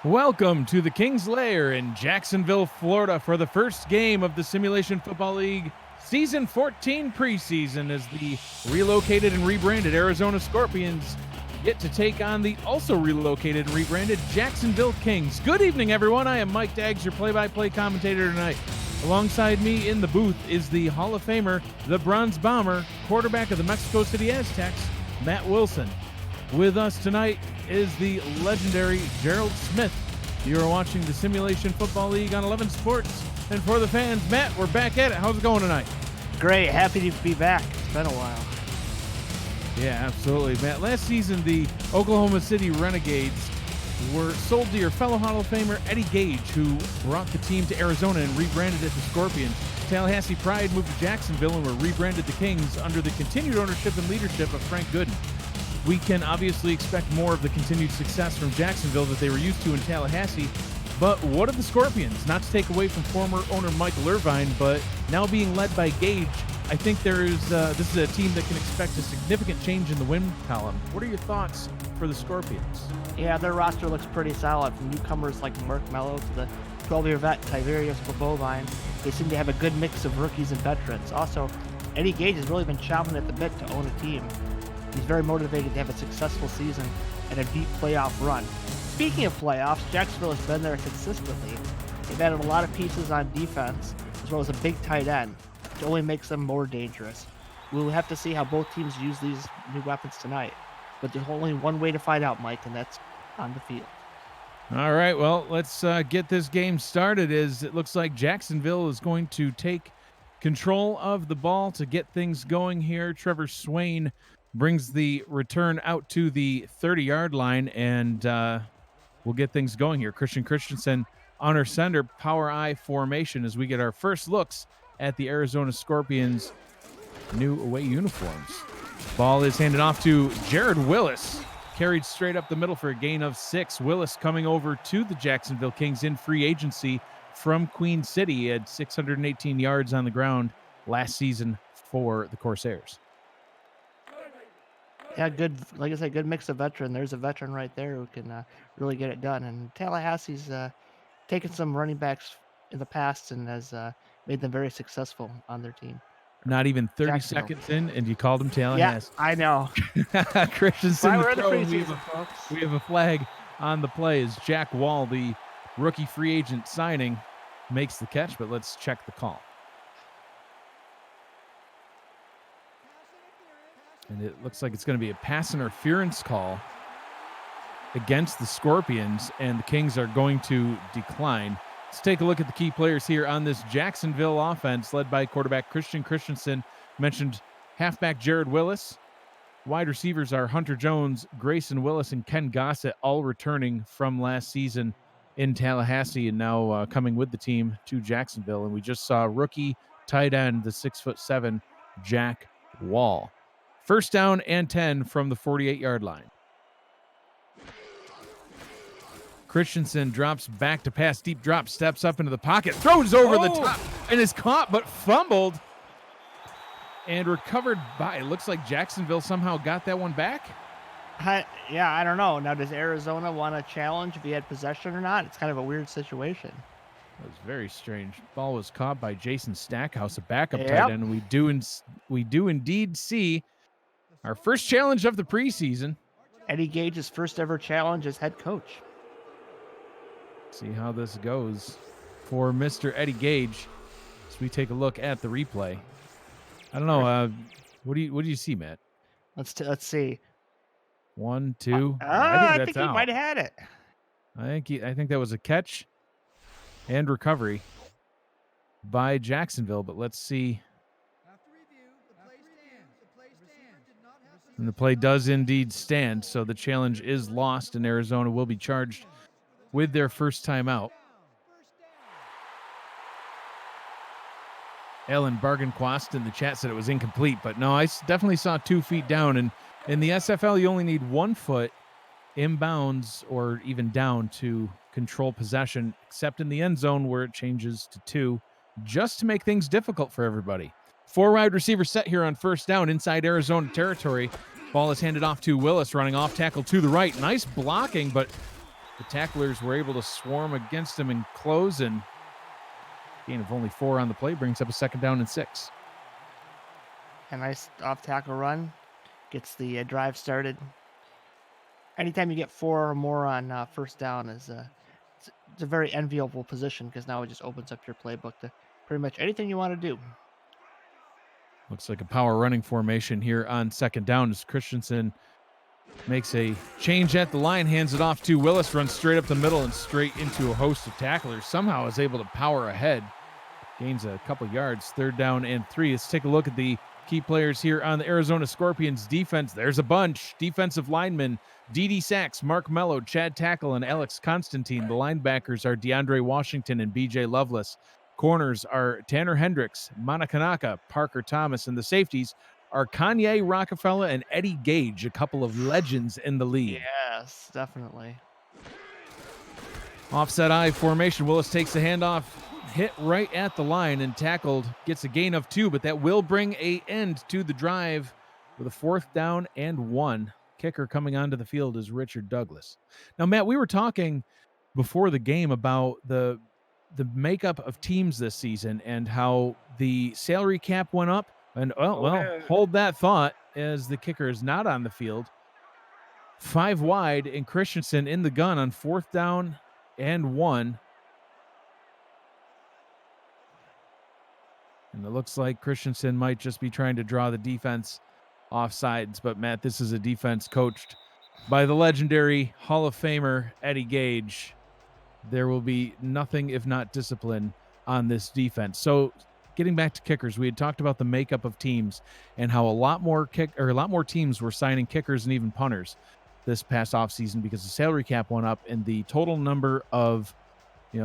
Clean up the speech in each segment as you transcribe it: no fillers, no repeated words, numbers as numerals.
Welcome to the King's Lair in Jacksonville, Florida for the first game of the Simulation Football League Season 14 preseason as the relocated and rebranded Arizona Scorpions get to take on the also relocated and rebranded Jacksonville Kings. Good evening, everyone. I am Mike Daggs, your play-by-play commentator tonight. Alongside me in the booth is the Hall of Famer, the Bronze Bomber, quarterback of the Mexico City Aztecs, Matt Wilson. With us tonight is the legendary Gerald Smith. You're watching the Simulation Football League on 11 Sports. And for the fans, Matt, we're back at it. How's it going tonight? Great. Happy to be back. It's been a while. Yeah, absolutely, Matt. Last season, the Oklahoma City Renegades were sold to your fellow Hall of Famer, Eddie Gage, who brought the team to Arizona and rebranded it the Scorpions. Tallahassee Pride moved to Jacksonville and were rebranded the Kings under the continued ownership and leadership of Frank Gooden. We can obviously expect more of the continued success from Jacksonville that they were used to in Tallahassee. But what of the Scorpions? Not to take away from former owner Michael Irvine, but now being led by Gage, I think this is a team that can expect a significant change in the win column. What are your thoughts for the Scorpions? Yeah, their roster looks pretty solid. From newcomers like Mark Mello to the 12-year vet Tiberius Bobovine, they seem to have a good mix of rookies and veterans. Also, Eddie Gage has really been chomping at the bit to own a team. He's very motivated to have a successful season and a deep playoff run. Speaking of playoffs, Jacksonville has been there consistently. They've added a lot of pieces on defense, as well as a big tight end, which only makes them more dangerous. We'll have to see how both teams use these new weapons tonight. But there's only one way to find out, Mike, and that's on the field. All right, well, let's get this game started. As it looks like Jacksonville is going to take control of the ball to get things going here. Trevor Swain brings the return out to the 30-yard line, and we'll get things going here. Christensen on our center, power I formation as we get our first looks at the Arizona Scorpions' new away uniforms. Ball is handed off to Jared Willis, carried straight up the middle for a gain of 6. Willis coming over to the Jacksonville Kings in free agency from Queen City. He had 618 yards on the ground last season for the Corsairs. Yeah, good. Like I said, good mix of veteran. There's a veteran right there who can really get it done. And Tallahassee's taken some running backs in the past and has made them very successful on their team. Not even 30 seconds in, and you called him Tallahassee. Yeah, I know. Christensen, we're in the preseason, folks. We have a flag on the play as Jack Wall, the rookie free agent signing, makes the catch, but let's check the call. And it looks like it's going to be a pass interference call against the Scorpions, and the Kings are going to decline. Let's take a look at the key players here on this Jacksonville offense, led by quarterback Christensen. Mentioned halfback Jared Willis. Wide receivers are Hunter Jones, Grayson Willis, and Ken Gossett, all returning from last season in Tallahassee and now coming with the team to Jacksonville. And we just saw rookie tight end, the 6'7" Jack Wall. First down and 10 from the 48-yard line. Christensen drops back to pass, deep drop, steps up into the pocket, throws over the top, and is caught but fumbled and recovered by, it looks like Jacksonville somehow got that one back. I don't know. Now, does Arizona want to challenge if he had possession or not? It's kind of a weird situation. That was very strange. Ball was caught by Jason Stackhouse, a backup tight end. We do indeed see our first challenge of the preseason. Eddie Gage's first ever challenge as head coach. See how this goes for Mr. Eddie Gage as we take a look at the replay. I don't know. What do you see, Matt? Let's see. 1, 2. I think he might have had it. I think that was a catch and recovery by Jacksonville, but let's see. And the play does indeed stand, so the challenge is lost, and Arizona will be charged with their first time out. Ellen Bargenquast in the chat said it was incomplete, but no, I definitely saw 2 feet down, and in the SFL, you only need 1 foot inbounds or even down to control possession, except in the end zone where it changes to 2, just to make things difficult for everybody. 4 wide receiver set here on first down inside Arizona territory. Ball is handed off to Willis, running off tackle to the right. Nice blocking, but The tacklers were able to swarm against him and close, and gain of only 4 on the play brings up a 2nd down and 6. A nice off tackle run gets the drive started. Anytime you get 4 or more on first down is it's a very enviable position because now it just opens up your playbook to pretty much anything you want to do. Looks like a power running formation here on 2nd down as Christensen makes a change at the line, hands it off to Willis, runs straight up the middle and straight into a host of tacklers. Somehow is able to power ahead, gains a couple yards, 3rd down and 3. Let's take a look at the key players here on the Arizona Scorpions defense. There's a bunch. Defensive linemen, Dede Sachs, Mark Mello, Chad Tackle, and Alex Constantine. The linebackers are DeAndre Washington and BJ Loveless. Corners are Tanner Hendricks, Manakanaka, Parker Thomas, and the safeties are Kanye Rockefeller and Eddie Gage, a couple of legends in the league. Yes, definitely. Offset I formation. Willis takes the handoff, hit right at the line and tackled, gets a gain of 2, but that will bring an end to the drive with a 4th down and 1. Kicker coming onto the field is Richard Douglas. Now, Matt, we were talking before the game about the makeup of teams this season and how the salary cap went up. And hold that thought as the kicker is not on the field. 5 wide and Christensen in the gun on 4th down and 1. And it looks like Christensen might just be trying to draw the defense off sides. But, Matt, this is a defense coached by the legendary Hall of Famer Eddie Gage. There will be nothing if not discipline on this defense. So, getting back to kickers, we had talked about the makeup of teams and how a lot more teams were signing kickers and even punters this past offseason because the salary cap went up and the total number of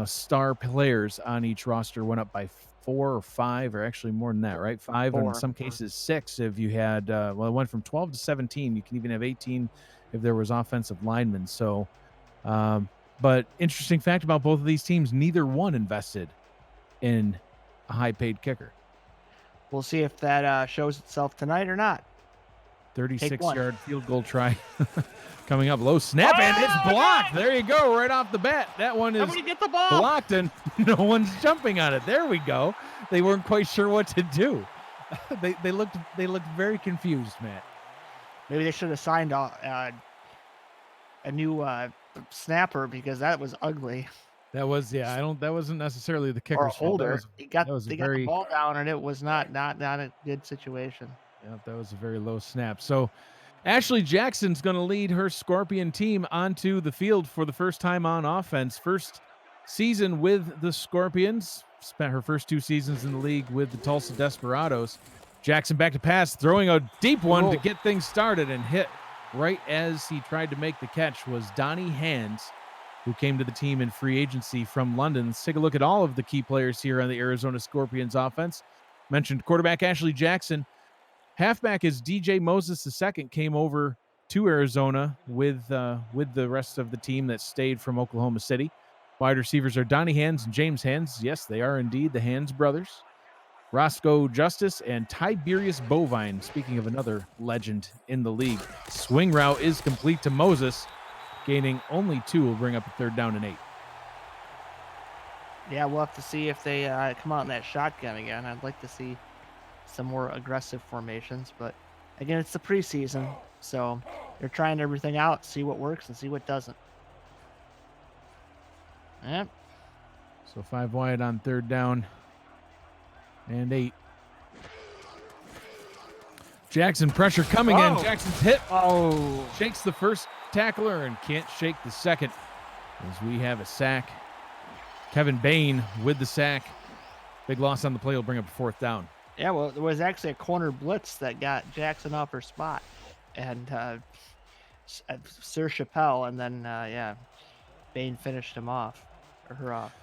star players on each roster went up by 4 or 5, or actually more than that, right? 5, and in some cases 6 if you had it went from 12 to 17. You can even have 18 if there was offensive linemen. So but interesting fact about both of these teams, neither one invested in a high-paid kicker. We'll see if that shows itself tonight or not. 36-yard field goal try coming up. Low snap, and it's blocked. There you go, right off the bat. That one is get the ball. blocked, and no one's jumping on it. There we go. They weren't quite sure what to do. They looked very confused, Matt. Maybe they should have signed a new snapper because that was ugly. That was that wasn't necessarily the kicker's fault. They got the ball down, and it was not a good situation. Yep, that was a very low snap. So Ashley Jackson's going to lead her Scorpion team onto the field for the first time on offense. First season with the Scorpions. Spent her first 2 seasons in the league with the Tulsa Desperados. Jackson back to pass, throwing a deep one to get things started, and hit right as he tried to make the catch was Donnie Hands, who came to the team in free agency from London. Let's take a look at all of the key players here on the Arizona Scorpions offense. Mentioned quarterback Ashley Jackson. Halfback is DJ Moses II, came over to Arizona with the rest of the team that stayed from Oklahoma City. Wide receivers are Donnie Hands and James Hands. Yes, they are indeed the Hands brothers. Roscoe Justice and Tiberius Bovine, speaking of another legend in the league. Swing route is complete to Moses. Gaining only 2 will bring up a 3rd down and 8. Yeah, we'll have to see if they come out in that shotgun again. I'd like to see some more aggressive formations, but again, it's the preseason, so they're trying everything out, see what works and see what doesn't. Yep. So 5 wide on 3rd down and 8. Jackson pressure coming in. Jackson's hit. Shakes the first tackler and can't shake the second as we have a sack. Kevin Bain with the sack. Big loss on the play will bring up a 4th down. Yeah, well, there was actually a corner blitz that got Jackson off her spot, and Sir Chappelle, and then Bain finished him off, or her off.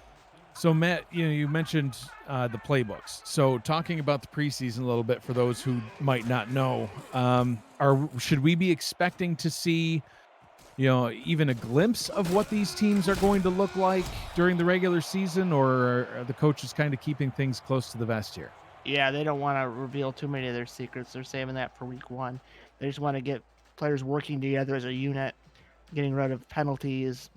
So Matt, you mentioned the playbooks. So talking about the preseason a little bit for those who might not know, should we be expecting to see, even a glimpse of what these teams are going to look like during the regular season, or are the coaches kind of keeping things close to the vest here? Yeah, they don't want to reveal too many of their secrets. They're saving that for week 1. They just want to get players working together as a unit, getting rid of penalties,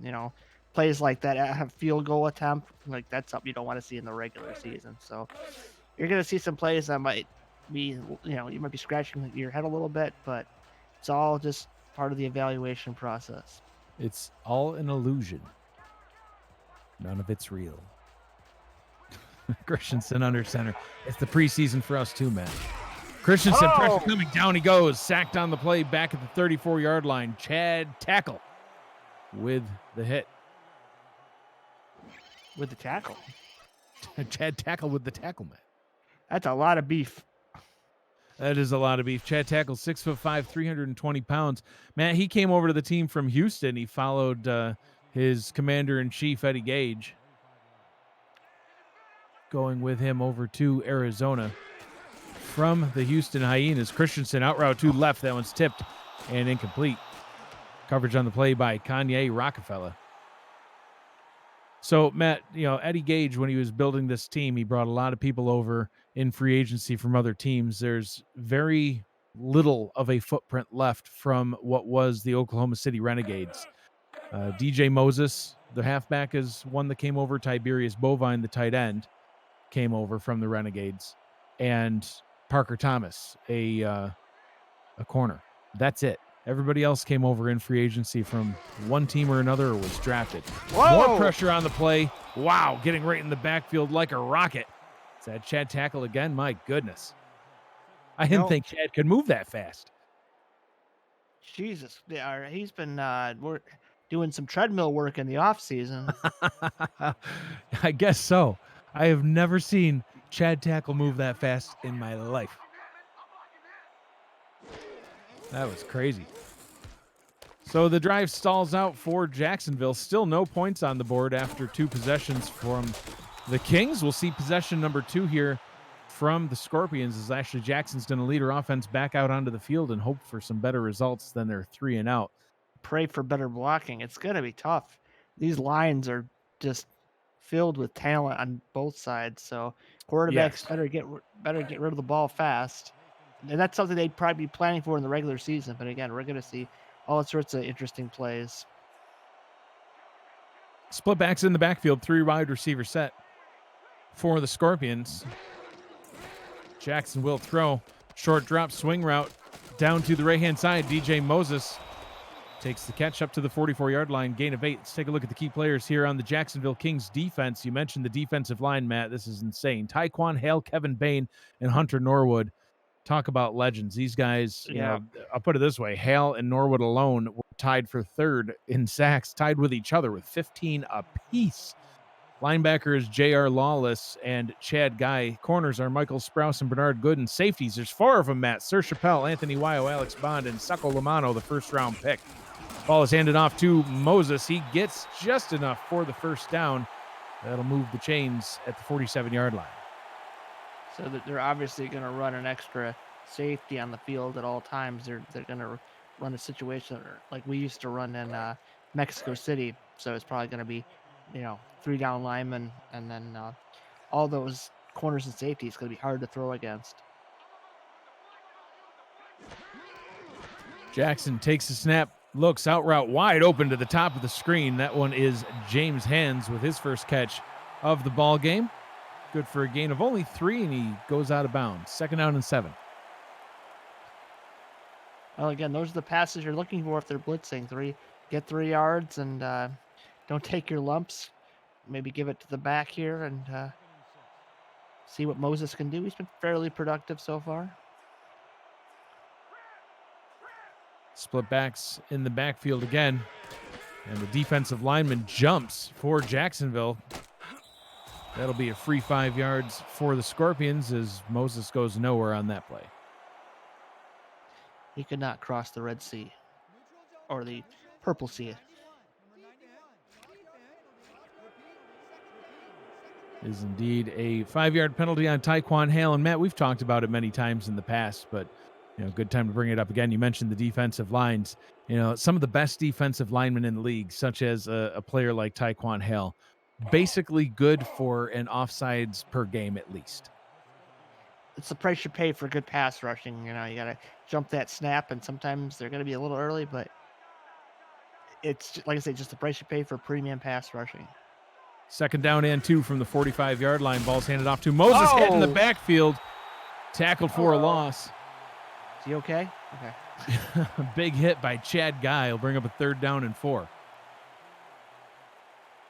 plays like that have field goal attempt, like that's something you don't want to see in the regular season. So you're going to see some plays that might be, you might be scratching your head a little bit, but it's all just part of the evaluation process. It's all an illusion. None of it's real. Christensen under center. It's the preseason for us too, man. Christensen, pressure coming, down he goes. Sacked on the play, back at the 34-yard line. Chad tackle with the hit. With the tackle. Chad tackle with the tackle, man. That's a lot of beef. That is a lot of beef. Chad tackle, 6'5", 320 pounds. Man, he came over to the team from Houston. He followed his commander-in-chief, Eddie Gage, going with him over to Arizona. From the Houston Hyenas, Christensen out route to left. That one's tipped and incomplete. Coverage on the play by Kanye Rockefeller. So, Matt, Eddie Gage, when he was building this team, he brought a lot of people over in free agency from other teams. There's very little of a footprint left from what was the Oklahoma City Renegades. DJ Moses, the halfback, is one that came over. Tiberius Bovine, the tight end, came over from the Renegades. And Parker Thomas, a corner. That's it. Everybody else came over in free agency from one team or another or was drafted. Whoa! More pressure on the play. Wow, getting right in the backfield like a rocket. Is that Chad tackle again? My goodness. I didn't think Chad could move that fast. Jesus. Yeah, he's been doing some treadmill work in the offseason. I guess so. I have never seen Chad tackle move that fast in my life. That was crazy. So the drive stalls out for Jacksonville. Still no points on the board after 2 possessions from the Kings. We'll see possession number 2 here from the Scorpions as Ashley Jackson's going to lead her offense back out onto the field and hope for some better results than their 3 and out. Pray for better blocking. It's going to be tough. These lines are just filled with talent on both sides. So quarterbacks better get rid of the ball fast. And that's something they'd probably be planning for in the regular season. But again, we're going to see all sorts of interesting plays. Split backs in the backfield, 3 wide receiver set for the Scorpions. Jackson will throw. Short drop, swing route down to the right-hand side. DJ Moses takes the catch up to the 44-yard line, gain of 8. Let's take a look at the key players here on the Jacksonville Kings defense. You mentioned the defensive line, Matt. This is insane. Tyquan Hale, Kevin Bain, and Hunter Norwood. Talk about legends. These guys, I'll put it this way. Hale and Norwood alone were tied for 3rd in sacks, tied with each other with 15 apiece. Linebackers J.R. Lawless and Chad Guy. Corners are Michael Sprouse and Bernard Gooden. Safeties, there's 4 of them, Matt. Sir Chappelle, Anthony Wyo, Alex Bond, and Succo Lamano, the first-round pick. Ball is handed off to Moses. He gets just enough for the first down. That'll move the chains at the 47-yard line. So that they're obviously going to run an extra safety on the field at all times. They're going to run a situation like we used to run in Mexico City. So it's probably going to be, 3 down linemen, and then all those corners and safeties going to be hard to throw against. Jackson takes a snap, looks out route wide open to the top of the screen. That one is James Hands with his first catch of the ball game. Good for a gain of only 3, and he goes out of bounds. 2nd down and 7. Well, again, those are the passes you're looking for if they're blitzing. Get 3 yards and don't take your lumps. Maybe give it to the back here and see what Moses can do. He's been fairly productive so far. Split backs in the backfield again. And the defensive lineman jumps for Jacksonville. That'll be a free 5 yards for the Scorpions as Moses goes nowhere on that play. He could not cross the Red Sea or the Purple Sea. Is indeed a 5-yard penalty on Tyquan Hale. And Matt, we've talked about it many times in the past, but good time to bring it up again. You mentioned the defensive lines. Some of the best defensive linemen in the league, such as a player like Tyquan Hale, basically good for an offsides per game at least. It's the price you pay for good pass rushing. You got to jump that snap, and sometimes they're going to be a little early, but it's like I said, just the price you pay for premium pass rushing. 2nd down and 2 from the 45-yard line. Ball's handed off to Moses, hit in the Oh! backfield. Tackled for a Uh-oh. loss. Is he okay? Okay. Big hit by Chad Guy. He'll bring up a 3rd down and 4.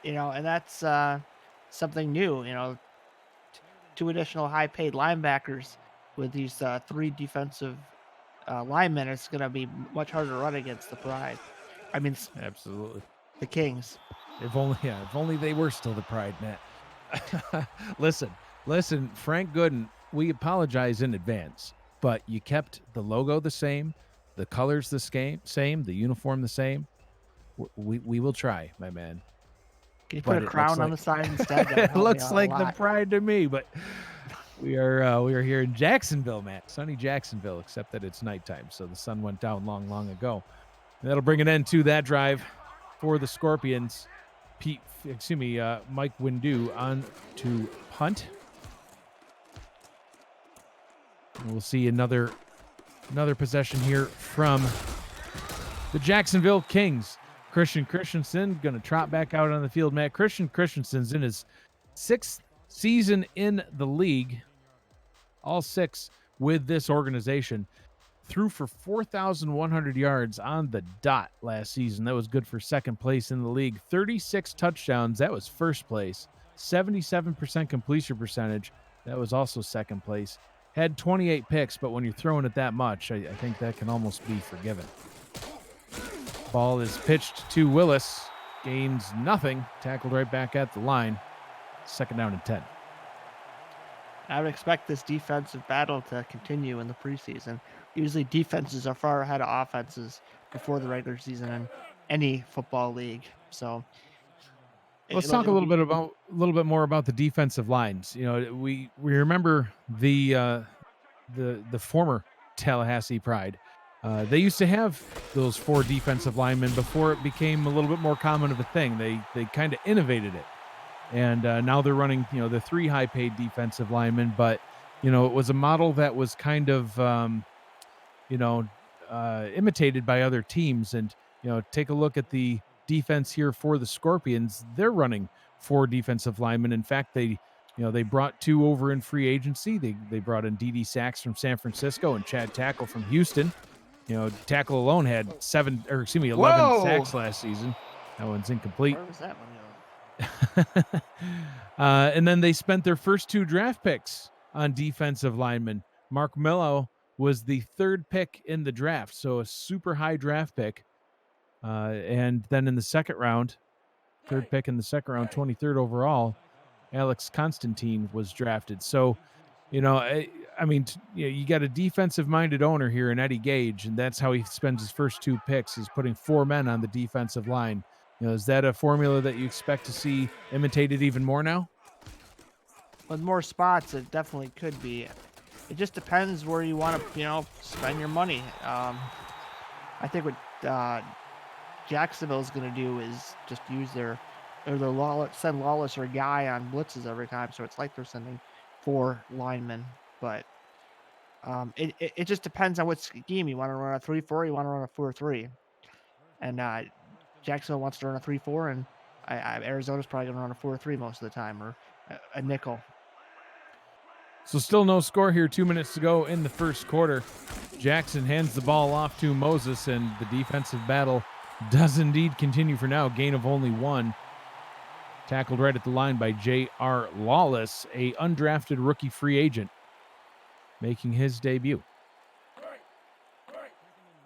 And that's something new. 2 additional high-paid linebackers with these 3 defensive linemen. It's going to be much harder to run against the Pride. I mean, Absolutely. the Kings. If only they were still the Pride, Matt. Listen, Frank Gooden, we apologize in advance, but you kept the logo the same, the colors the same, the uniform the same. We will try, my man. Can you put a crown on the side instead? It looks like the Pride to me, but we are here in Jacksonville, Matt. Sunny Jacksonville, except that it's nighttime, so the sun went down long ago. And that'll bring an end to that drive for the Scorpions. Mike Windu on to punt. And we'll see another possession here from the Jacksonville Kings. Christian Christensen going to trot back out on the field. Matt, Christian Christensen's in his 6th season in the league, all 6 with this organization. Threw for 4,100 yards on the dot last season. That was good for 2nd place in the league. 36 touchdowns. That was 1st place. 77% completion percentage. That was also 2nd place. Had 28 picks, but when you're throwing it that much, I think that can almost be forgiven. Ball is pitched to Willis. Gains nothing. Tackled right back at the line. 2nd down and 10. I would expect this defensive battle to continue in the preseason. Usually defenses are far ahead of offenses before the regular season in any football league. So let's talk a little bit more about the defensive lines. We remember the former Tallahassee Pride. They used to have those 4 defensive linemen before it became a little bit more common of a thing. They kind of innovated it. And now they're running, the 3 high-paid defensive linemen. But, it was a model that was kind of, imitated by other teams. And, take a look at the defense here for the Scorpions. They're running 4 defensive linemen. In fact, they brought 2 over in free agency. They brought in D.D. Sachs from San Francisco and Chad Tackle from Houston. Tackle alone had 11 sacks last season. That one's incomplete. Where was that one going? And then they spent their first 2 draft picks on defensive linemen. Mark Mello was the 3rd pick in the draft, so a super high draft pick. And then in the 2nd round, 3rd pick in the 2nd round, 23rd overall, Alex Constantine was drafted. So, you got a defensive-minded owner here in Eddie Gage, and that's how he spends his first 2 picks, is putting 4 men on the defensive line. Is that a formula that you expect to see imitated even more now? With more spots, it definitely could be. It just depends where you want to, spend your money. I think what Jacksonville's going to do is just use send Lawless or Guy on blitzes every time. So it's like they're sending 4 linemen. But it just depends on what scheme you want to run, a 3-4, you want to run a 4-3. And Jacksonville wants to run a 3-4, and Arizona's probably going to run a 4-3 most of the time, or a nickel. So still no score here. 2 minutes to go in the first quarter. Jackson hands the ball off to Moses, and the defensive battle does indeed continue for now. Gain of only 1. Tackled right at the line by J.R. Lawless, a undrafted rookie free agent, making his debut.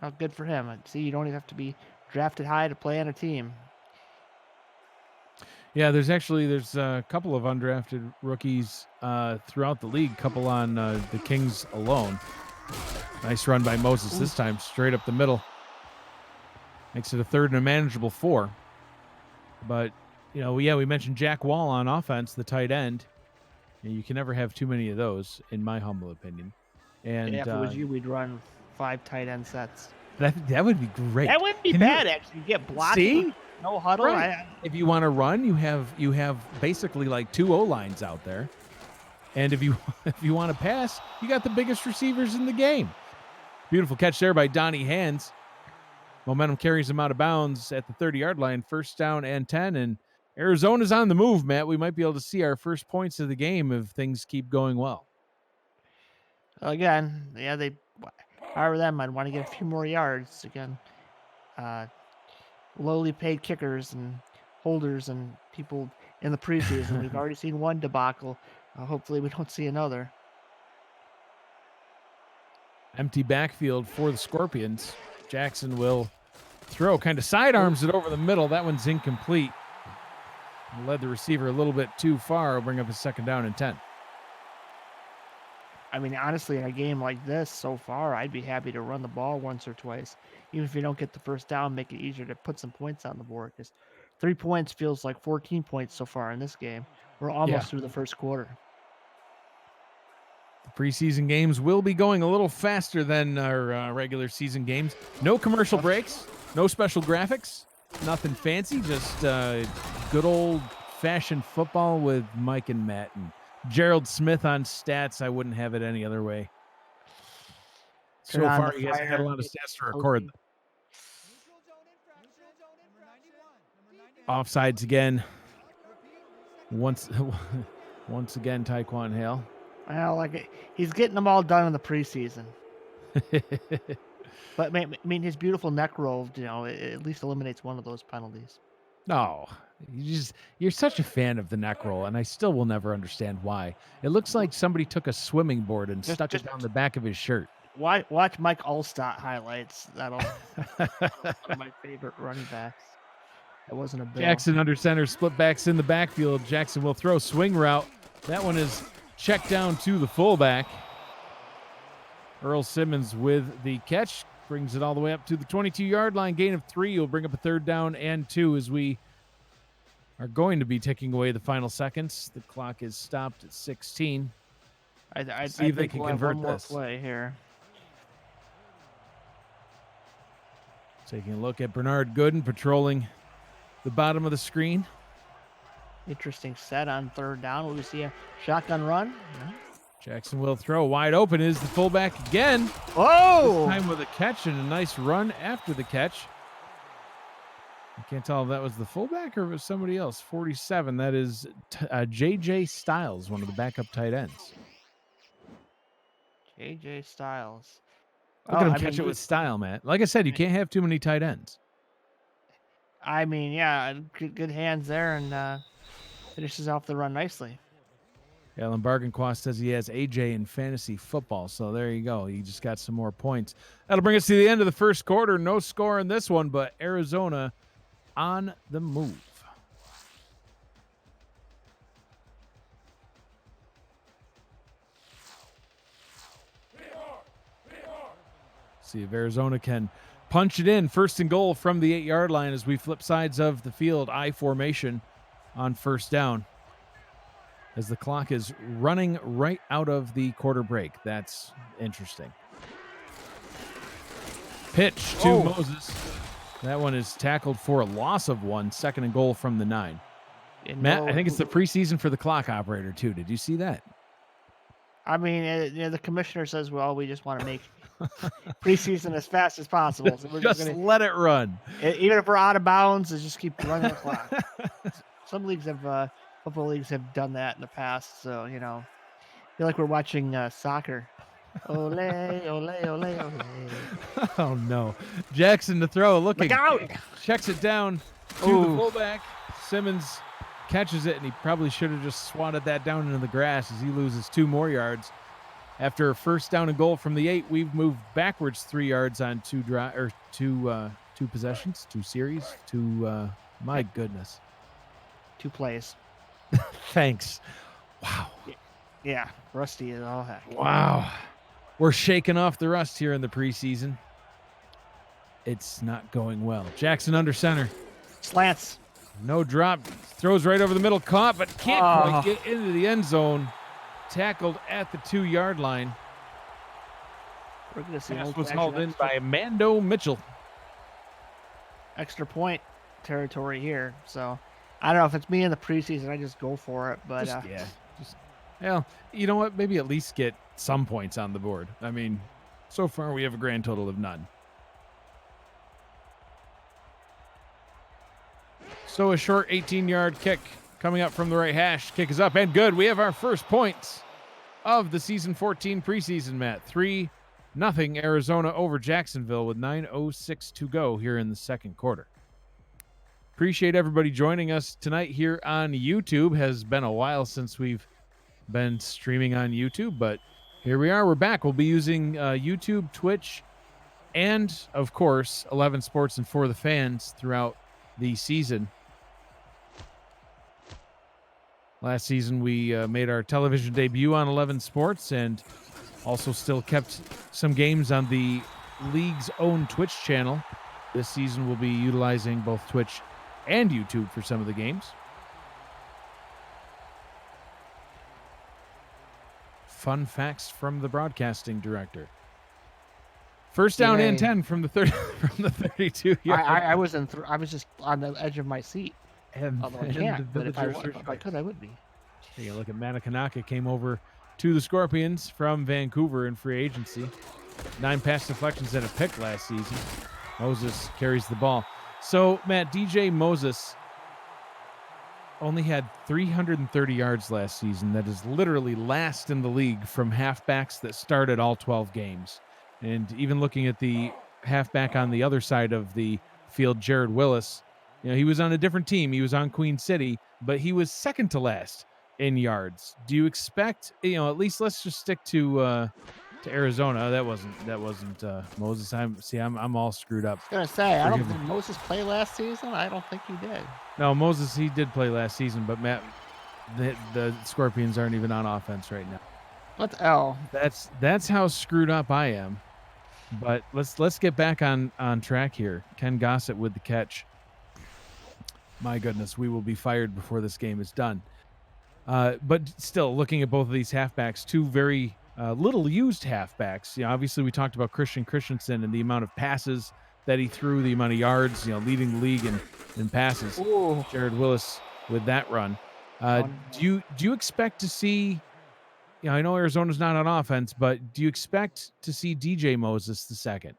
Oh, good for him. See, you don't even have to be drafted high to play on a team. Yeah, there's a couple of undrafted rookies throughout the league, couple on the Kings alone. Nice run by Moses this time, straight up the middle. Makes it a 3rd and a manageable 4. But, we mentioned Jack Wall on offense, the tight end. You can never have too many of those, in my humble opinion. And if it was you, we'd run 5 tight end sets. But I think that would be great. That wouldn't be bad, actually. You get blocking. See? No huddle. Right. If you want to run, you have basically like 2 O-lines out there. And if you want to pass, you got the biggest receivers in the game. Beautiful catch there by Donnie Hands. Momentum carries him out of bounds at the 30-yard line, first down and 10. And Arizona's on the move, Matt. We might be able to see our first points of the game if things keep going well. Again, yeah, however them, I'd want to get a few more yards. Again, lowly paid kickers and holders and people in the preseason. We've already seen one debacle. Hopefully we don't see another. Empty backfield for the Scorpions. Jackson will throw, kind of sidearms it over the middle. That one's incomplete. Led the receiver a little bit too far. Will bring up a second down and 10. I mean, honestly, in a game like this so far, I'd be happy to run the ball once or twice. Even if you don't get the first down, make it easier to put some points on the board. Because 3 points feels like 14 points so far in this game. We're almost through the first quarter. The preseason games will be going a little faster than our regular season games. No commercial breaks, no special graphics, nothing fancy, just good old-fashioned football with Mike and Matt and Gerald Smith on stats. I wouldn't have it any other way. So far, he hasn't had a lot of stats to record. Offsides again. Once again, Taekwon Hale. Well, he's getting them all done in the preseason. But I mean, his beautiful neck roll, it at least eliminates one of those penalties. No, you're such a fan of the neck roll, and I still will never understand why. It looks like somebody took a swimming board and stuck it down the back of his shirt. Watch Mike Allstott highlights. That'll one of my favorite running backs. That wasn't a bill. Jackson under center, split backs in the backfield. Jackson will throw swing route. That one is checked down to the fullback. Earl Simmons with the catch. Brings it all the way up to the 22-yard line. Gain of 3 will bring up a third down and 2 as we are going to be taking away the final seconds. The clock is stopped at 16. I see if they can convert one more this. Play here. Taking a look at Bernard Gooden patrolling the bottom of the screen. Interesting set on third down. Will we see a shotgun run? No. Jackson will throw. Wide open is the fullback again. Oh! This time with a catch and a nice run after the catch. I can't tell if that was the fullback or if it was somebody else. 47. That is J.J. Styles, one of the backup tight ends. J.J. Styles. Look at him catch it with style, Matt. Like I said, you can't have too many tight ends. I mean, yeah, good hands there and finishes off the run nicely. Alan Barganquist says he has AJ in fantasy football, so there you go. He just got some more points. That'll bring us to the end of the first quarter. No score in this one, but Arizona on the move. See if Arizona can punch it in. First and goal from the 8-yard line as we flip sides of the field. I formation on first down. As the clock is running right out of the quarter break. That's interesting. Pitch to Moses. That one is tackled for a loss of 1. Second and goal from the 9. Matt, I think it's the preseason for the clock operator, too. Did you see that? I mean, the commissioner says, well, we just want to make preseason as fast as possible. So we're just let it run. Even if we're out of bounds, just keep running the clock. Some leagues have... Football leagues have done that in the past, so, I feel like we're watching soccer. Ole, ole, ole, ole. Oh, no. Jackson to throw, looking. Look out! Checks it down to the fullback. Simmons catches it, and he probably should have just swatted that down into the grass as he loses 2 more yards. After a first down and goal from the 8, we've moved backwards 3 yards on 2 possessions, 2 series, 2, my goodness. 2 plays. Thanks. Wow. Yeah, rusty as all heck. Wow. We're shaking off the rust here in the preseason. It's not going well. Jackson under center. Slants. No drop. Throws right over the middle. Caught, but can't quite get into the end zone. Tackled at the 2-yard line. We're going to see Pass was hauled in by Mando Mitchell. Extra point territory here, so... I don't know if it's me in the preseason. I just go for it, but well, you know what? Maybe at least get some points on the board. I mean, so far we have a grand total of none. So a short 18-yard kick coming up from the right hash. Kick is up and good. We have our first points of the season 14 preseason, Matt. 3-0 Arizona over Jacksonville with 9:06 to go here in the second quarter. Appreciate everybody joining us tonight here on YouTube. Has been a while since we've been streaming on YouTube, but here we are. We're back. We'll be using YouTube, Twitch, and, of course, 11 Sports and For the Fans throughout the season. Last season, we made our television debut on 11 Sports and also still kept some games on the league's own Twitch channel. This season, we'll be utilizing both Twitch and YouTube for some of the games. Fun facts from the broadcasting director. First down and 10 from the 32 yard. I was just on the edge of my seat. Although I can't, but if I could, I would be. Take a look at Manakanaka, came over to the Scorpions from Vancouver in free agency. 9 pass deflections and a pick last season. Moses carries the ball. So, Matt, DJ Moses only had 330 yards last season. That is literally last in the league from halfbacks that started all 12 games. And even looking at the halfback on the other side of the field, Jared Willis, he was on a different team. He was on Queen City, but he was second to last in yards. Do you expect, at least let's just stick to Arizona. That wasn't Moses. I'm all screwed up. I was gonna say, I don't think Moses played last season. I don't think he did. No, Moses, he did play last season, but Matt, the Scorpions aren't even on offense right now. What the hell? That's how screwed up I am. But let's get back on track here. Ken Gossett with the catch. My goodness, we will be fired before this game is done. But still, looking at both of these halfbacks, two very little used halfbacks. Obviously we talked about Christian Christensen and the amount of passes that he threw, the amount of yards, leading the league in passes. Ooh. Jared Willis with that run. Do you expect to see? I know Arizona's not on offense, but do you expect to see DJ Moses II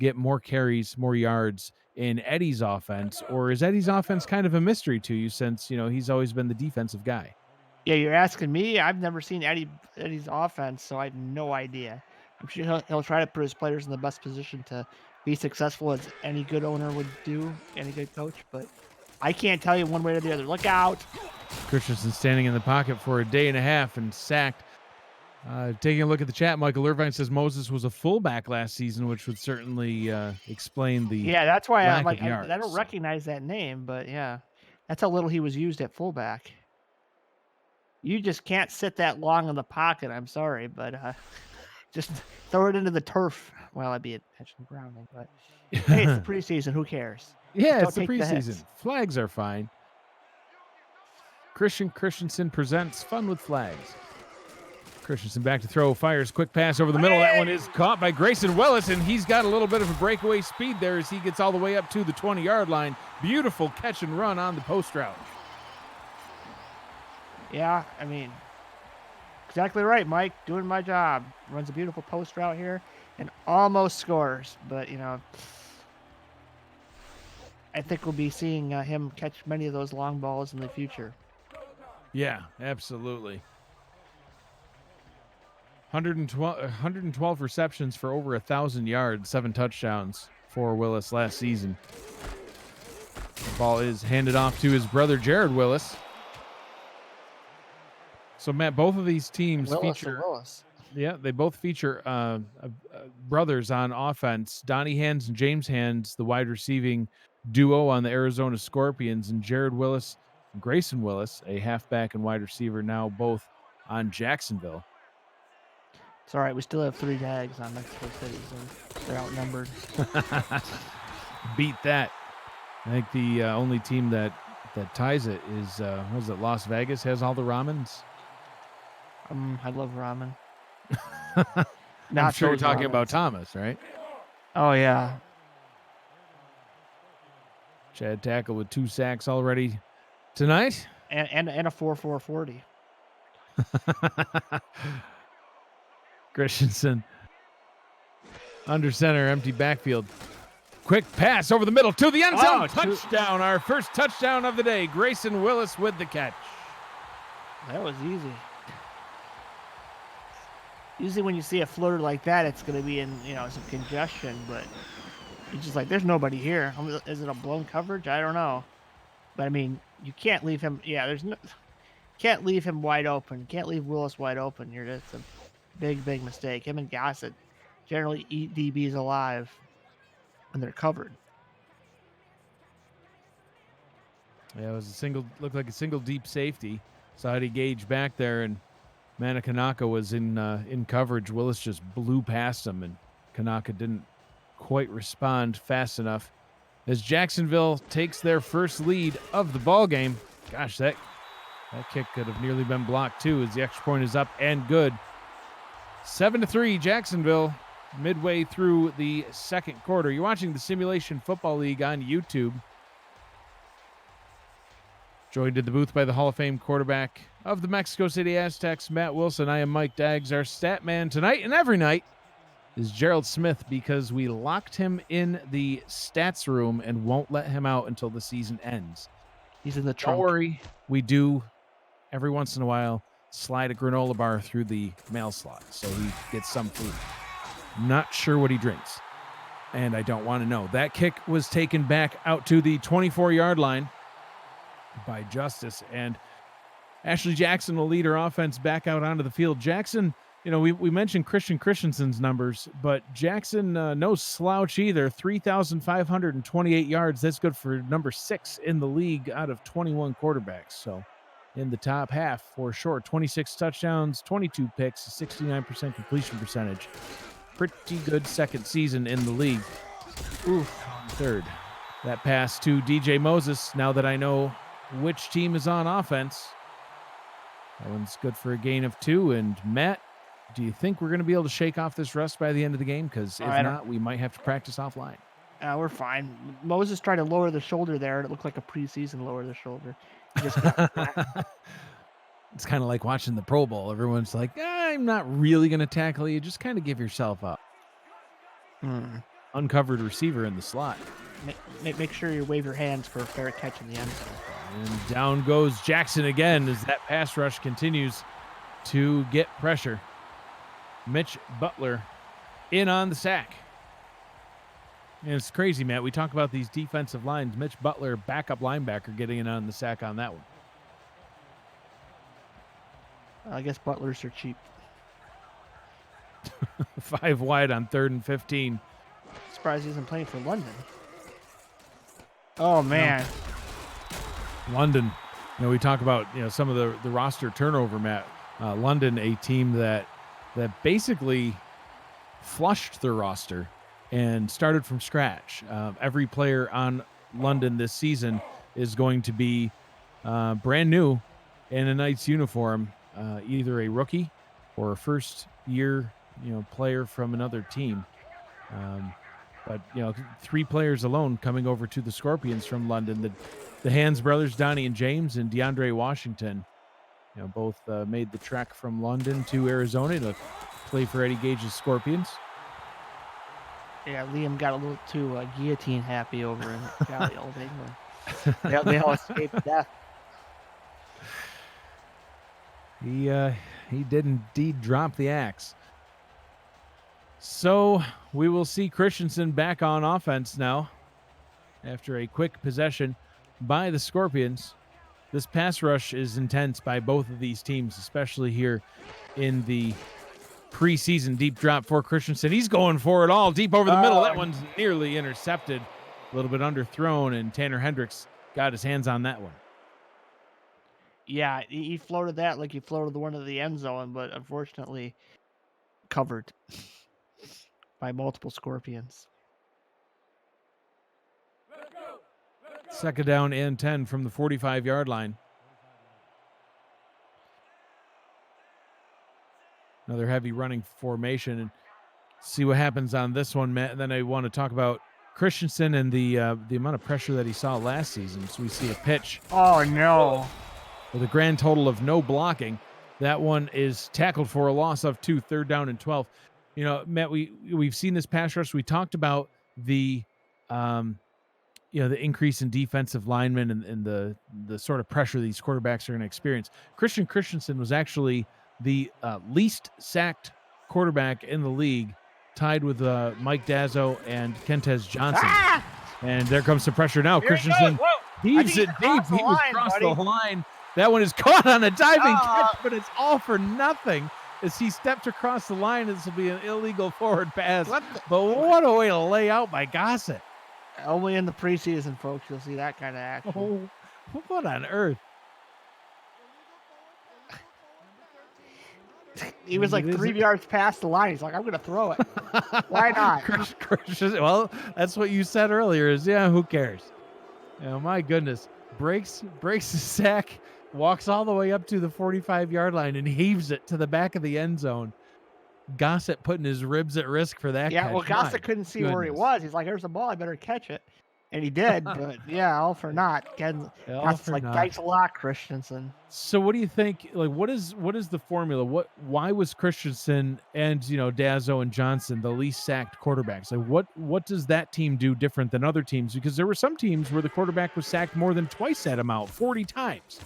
get more carries, more yards in Eddie's offense, or is Eddie's offense kind of a mystery to you since he's always been the defensive guy? Yeah, you're asking me. I've never seen Eddie's offense, so I have no idea. I'm sure he'll try to put his players in the best position to be successful, as any good owner would do, any good coach. But I can't tell you one way or the other. Look out! Christensen standing in the pocket for a day and a half and sacked. Taking a look at the chat, Michael Irvine says Moses was a fullback last season, which would certainly explain the that's why I'm like, yards. I don't recognize that name, but yeah, that's how little he was used at fullback. You just can't sit that long in the pocket. I'm sorry, but just throw it into the turf. Well, I'd be intentional grounding, but hey, it's the preseason. Who cares? Yeah, it's the preseason. Flags are fine. Christensen presents Fun with Flags. Christensen back to throw, fires, quick pass over the middle. That one is caught by Grayson Willis, and he's got a little bit of a breakaway speed there as he gets all the way up to the 20-yard line. Beautiful catch and run on the post route. Yeah, I mean, exactly right, Mike. Doing my job. Runs a beautiful post route here and almost scores. But, I think we'll be seeing him catch many of those long balls in the future. Yeah, absolutely. 112 receptions for over 1,000 yards, 7 touchdowns for Willis last season. The ball is handed off to his brother, Jared Willis. So, Matt, both of these teams feature... Yeah, they both feature brothers on offense. Donnie Hands and James Hands, the wide receiving duo on the Arizona Scorpions, and Jared Willis and Grayson Willis, a halfback and wide receiver, now both on Jacksonville. It's all right. We still have 3 tags on Mexico City, so they're outnumbered. Beat that. I think the only team that ties it is, was it Las Vegas has all the ramens? I love ramen. I'm sure you're talking about Thomas, right? Oh, yeah. Chad Tackle with 2 sacks already tonight. And a 4.40. Christensen under center, empty backfield. quick pass over the middle to the end zone. Oh, Touchdown. Our first touchdown of the day. Grayson Willis with the catch. That was easy. Usually when you see a floater like that, it's going to be in, some congestion, but you're just like, there's nobody here. Is it a blown coverage? I don't know. But, I mean, you can't leave him. Yeah, can't leave him wide open. Can't leave Willis wide open. It's a big, big mistake. Him and Gossett generally eat DBs alive when they're covered. Yeah, it was looked like a single deep safety. Saw Eddie Gage back there, and Manakanaka was in coverage. Willis just blew past him, and Kanaka didn't quite respond fast enough. As Jacksonville takes their first lead of the ball game. Gosh, that kick could have nearly been blocked too, as the extra point is up and good. 7-3, Jacksonville, midway through the second quarter. You're watching the Simulation Football League on YouTube. Joined in the booth by the Hall of Fame quarterback of the Mexico City Aztecs, Matt Wilson. I am Mike Daggs. Our stat man tonight and every night is Gerald Smith, because we locked him in the stats room and won't let him out until the season ends. He's in the trunk. Don't worry, we do every once in a while slide a granola bar through the mail slot so he gets some food. Not sure what he drinks, and I don't want to know. That kick was taken back out to the 24-yard line by Justice, and Ashley Jackson will lead her offense back out onto the field. Jackson, we mentioned Christian Christensen's numbers, but Jackson, no slouch either. 3,528 yards. That's good for number 6 in the league out of 21 quarterbacks. So in the top half for sure. 26 touchdowns, 22 picks, 69% completion percentage. Pretty good second season in the league. Third. That pass to DJ Moses, now that I know which team is on offense. That one's good for a gain of 2. And Matt, do you think we're going to be able to shake off this rust by the end of the game? Because if not, we might have to practice offline. We're fine. Moses tried to lower the shoulder there, and it looked like a preseason lower the shoulder. It's kind of like watching the Pro Bowl. Everyone's like, I'm not really going to tackle you. Just kind of give yourself up. Uncovered receiver in the slot. Make sure you wave your hands for a fair catch in the end zone. And down goes Jackson again as that pass rush continues to get pressure. Mitch Butler in on the sack. And it's crazy, Matt. We talk about these defensive lines. Mitch Butler, backup linebacker, getting in on the sack on that one. I guess Butlers are cheap. 5 wide on 3rd and 15. Surprised he isn't playing for London. Oh, man. No. London. We talk about some of the roster turnover, Matt. London, a team that basically flushed their roster and started from scratch. Every player on London this season is going to be brand new in a Knights uniform, either a rookie or a first-year player from another team. But 3 players alone coming over to the Scorpions from London. The Hands brothers, Donnie and James, and DeAndre Washington, both made the trek from London to Arizona to play for Eddie Gage's Scorpions. Yeah, Liam got a little too guillotine happy over in Cali, old England. They all escaped death. He did indeed drop the axe. So we will see Christensen back on offense now after a quick possession by the Scorpions. This pass rush is intense by both of these teams, especially here in the preseason. Deep drop for Christensen. He's going for it all deep over the middle. That one's nearly intercepted. A little bit underthrown, and Tanner Hendricks got his hands on that one. Yeah, he floated that like he floated the one to the end zone, but unfortunately covered by multiple Scorpions. Second down and 10 from the 45-yard line. Another heavy running formation. And see what happens on this one, Matt. And then I want to talk about Christensen and the amount of pressure that he saw last season. So we see a pitch. Oh, no. With a grand total of no blocking. That one is tackled for a loss of 2, 3rd down and 12. Matt, we've seen this pass rush. We talked about the The increase in defensive linemen and the sort of pressure these quarterbacks are going to experience. Christian Christensen was actually the least sacked quarterback in the league, tied with Mike Dazzo and Kentez Johnson. Ah! And there comes some pressure now. Here he Christensen goes. Whoa. heaves it deep. The He was line, across buddy. the line. That one is caught on a diving Oh. catch, but it's all for nothing as he stepped across the line. This will be an illegal forward pass. But what a way to lay out by Gossett. Only in the preseason, folks, you'll see that kind of action. Oh, what on earth? He was like 3 yards past the line. He's like, I'm going to throw it. Why not? Well, that's what you said earlier is, who cares? My goodness. Breaks the sack, walks all the way up to the 45-yard line and heaves it to the back of the end zone. Gossett putting his ribs at risk for that catch. Well, Gossett couldn't see where he was. He's like, there's the ball. I better catch it. And he did, but all for naught. Again, that's like thanks a lot, Christensen. So what do you think? Like, what is the formula? Why was Christensen and Dazzo and Johnson the least sacked quarterbacks? Like, what does that team do different than other teams? Because there were some teams where the quarterback was sacked more than twice that amount, 40 times.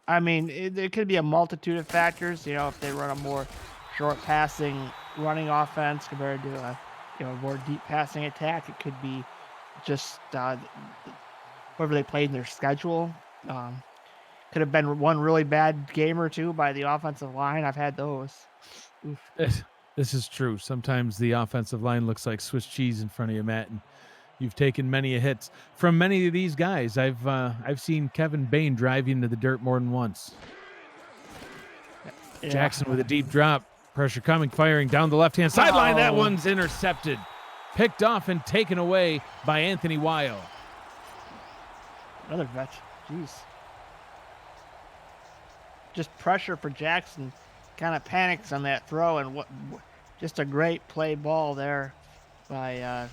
I mean, it could be a multitude of factors. If they run a more short passing running offense compared to a more deep passing attack, it could be just whoever they played in their schedule. Could have been one really bad game or two by the offensive line. I've had those. Oof. This is true. Sometimes the offensive line looks like Swiss cheese in front of you, Matt, and you've taken many a hits from many of these guys. I've seen Kevin Bain drive into the dirt more than once. Yeah. Jackson with a deep drop. Pressure coming, firing down the left-hand sideline. That one's intercepted. Picked off and taken away by Anthony Wyo. Another vet. Jeez. Just pressure for Jackson. Kind of panics on that throw, and just a great play ball there by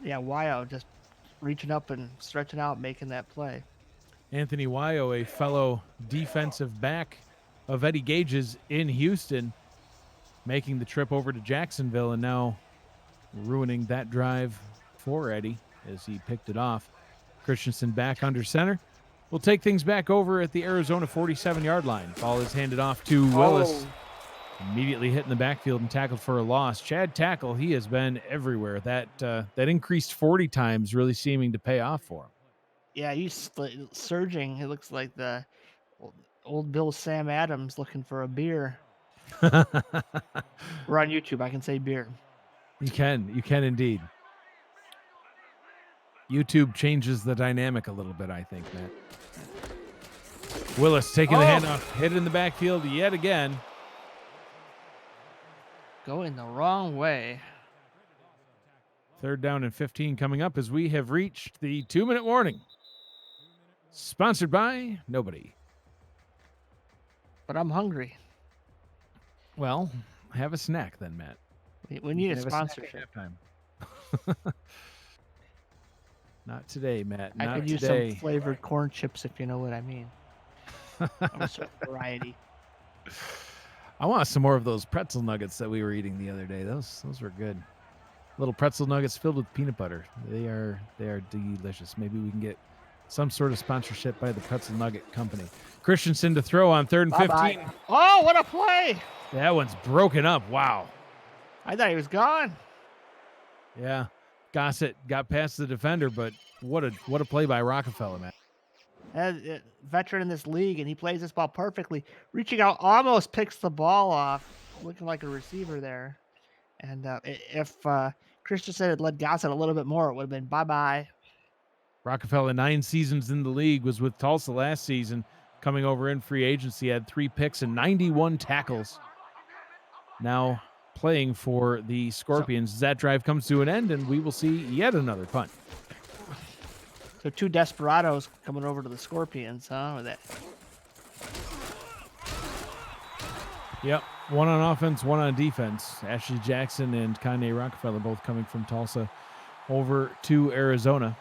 Wyo, just reaching up and stretching out, making that play. Anthony Wyo, a fellow defensive back of Eddie Gage's in Houston, making the trip over to Jacksonville and now ruining that drive for Eddie as he picked it off. Christensen back under center. We'll take things back over at the Arizona 47-yard line. Ball is handed off to Willis. Immediately hit in the backfield and tackled for a loss. Chad Tackle, he has been everywhere. That increased 40 times really seeming to pay off for him. Yeah, he's surging. It looks like the old Bill Sam Adams looking for a beer. We're on YouTube. I can say beer. You can indeed. YouTube changes the dynamic a little bit, I think, Matt. Willis taking the handoff, hit in the backfield yet again. Going the wrong way. 3rd down and 15 coming up as we have reached the 2-minute warning. Sponsored by nobody. But I'm hungry. Well, have a snack then, Matt. We need a sponsorship. Not today, Matt. I could use some flavored corn chips if you know what I mean. Also variety. I want some more of those pretzel nuggets that we were eating the other day. Those were good. Little pretzel nuggets filled with peanut butter. They are delicious. Maybe we can get some sort of sponsorship by the Pretzel Nugget Company. Christensen to throw on 3rd and 15. Bye-bye. Oh, what a play! That one's broken up. Wow. I thought he was gone. Yeah. Gossett got past the defender, but what a play by Rockefeller, man. A veteran in this league, and he plays this ball perfectly. Reaching out, almost picks the ball off, looking like a receiver there. And if Christensen had led Gossett a little bit more, it would have been bye-bye. Rockefeller, 9 seasons in the league, was with Tulsa last season, coming over in free agency, had 3 picks and 91 tackles. Now playing for the Scorpions. That drive comes to an end, and we will see yet another punt. So 2 desperados coming over to the Scorpions, huh? With that. Yep, 1 on offense, 1 on defense. Ashley Jackson and Kanye Rockefeller both coming from Tulsa over to Arizona.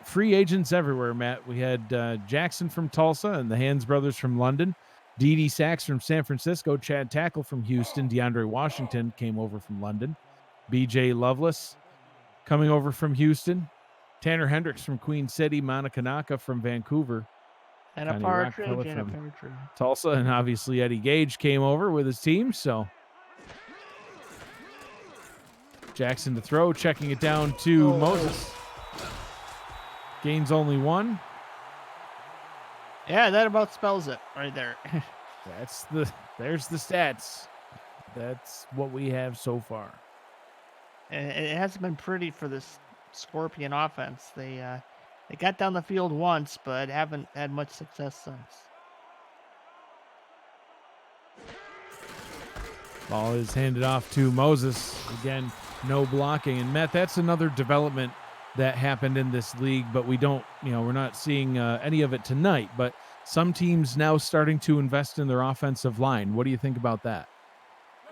Free agents everywhere, Matt. We had Jackson from Tulsa and the Hands brothers from London. Dede Sachs from San Francisco. Chad Tackle from Houston. DeAndre Washington came over from London. BJ Loveless coming over from Houston. Tanner Hendricks from Queen City. Monica Naka from Vancouver. And a Connie partridge, Rockefeller and a from partridge. Tulsa. And obviously Eddie Gage came over with his team. So Jackson to throw, checking it down to Moses. Gains only 1. Yeah, that about spells it right there. There's the stats. That's what we have so far. And it hasn't been pretty for this Scorpion offense. They got down the field once, but haven't had much success since. Ball is handed off to Moses. Again, no blocking. And Matt, that's another development that happened in this league, but we're not seeing any of it tonight. But some teams now starting to invest in their offensive line. What do you think about that?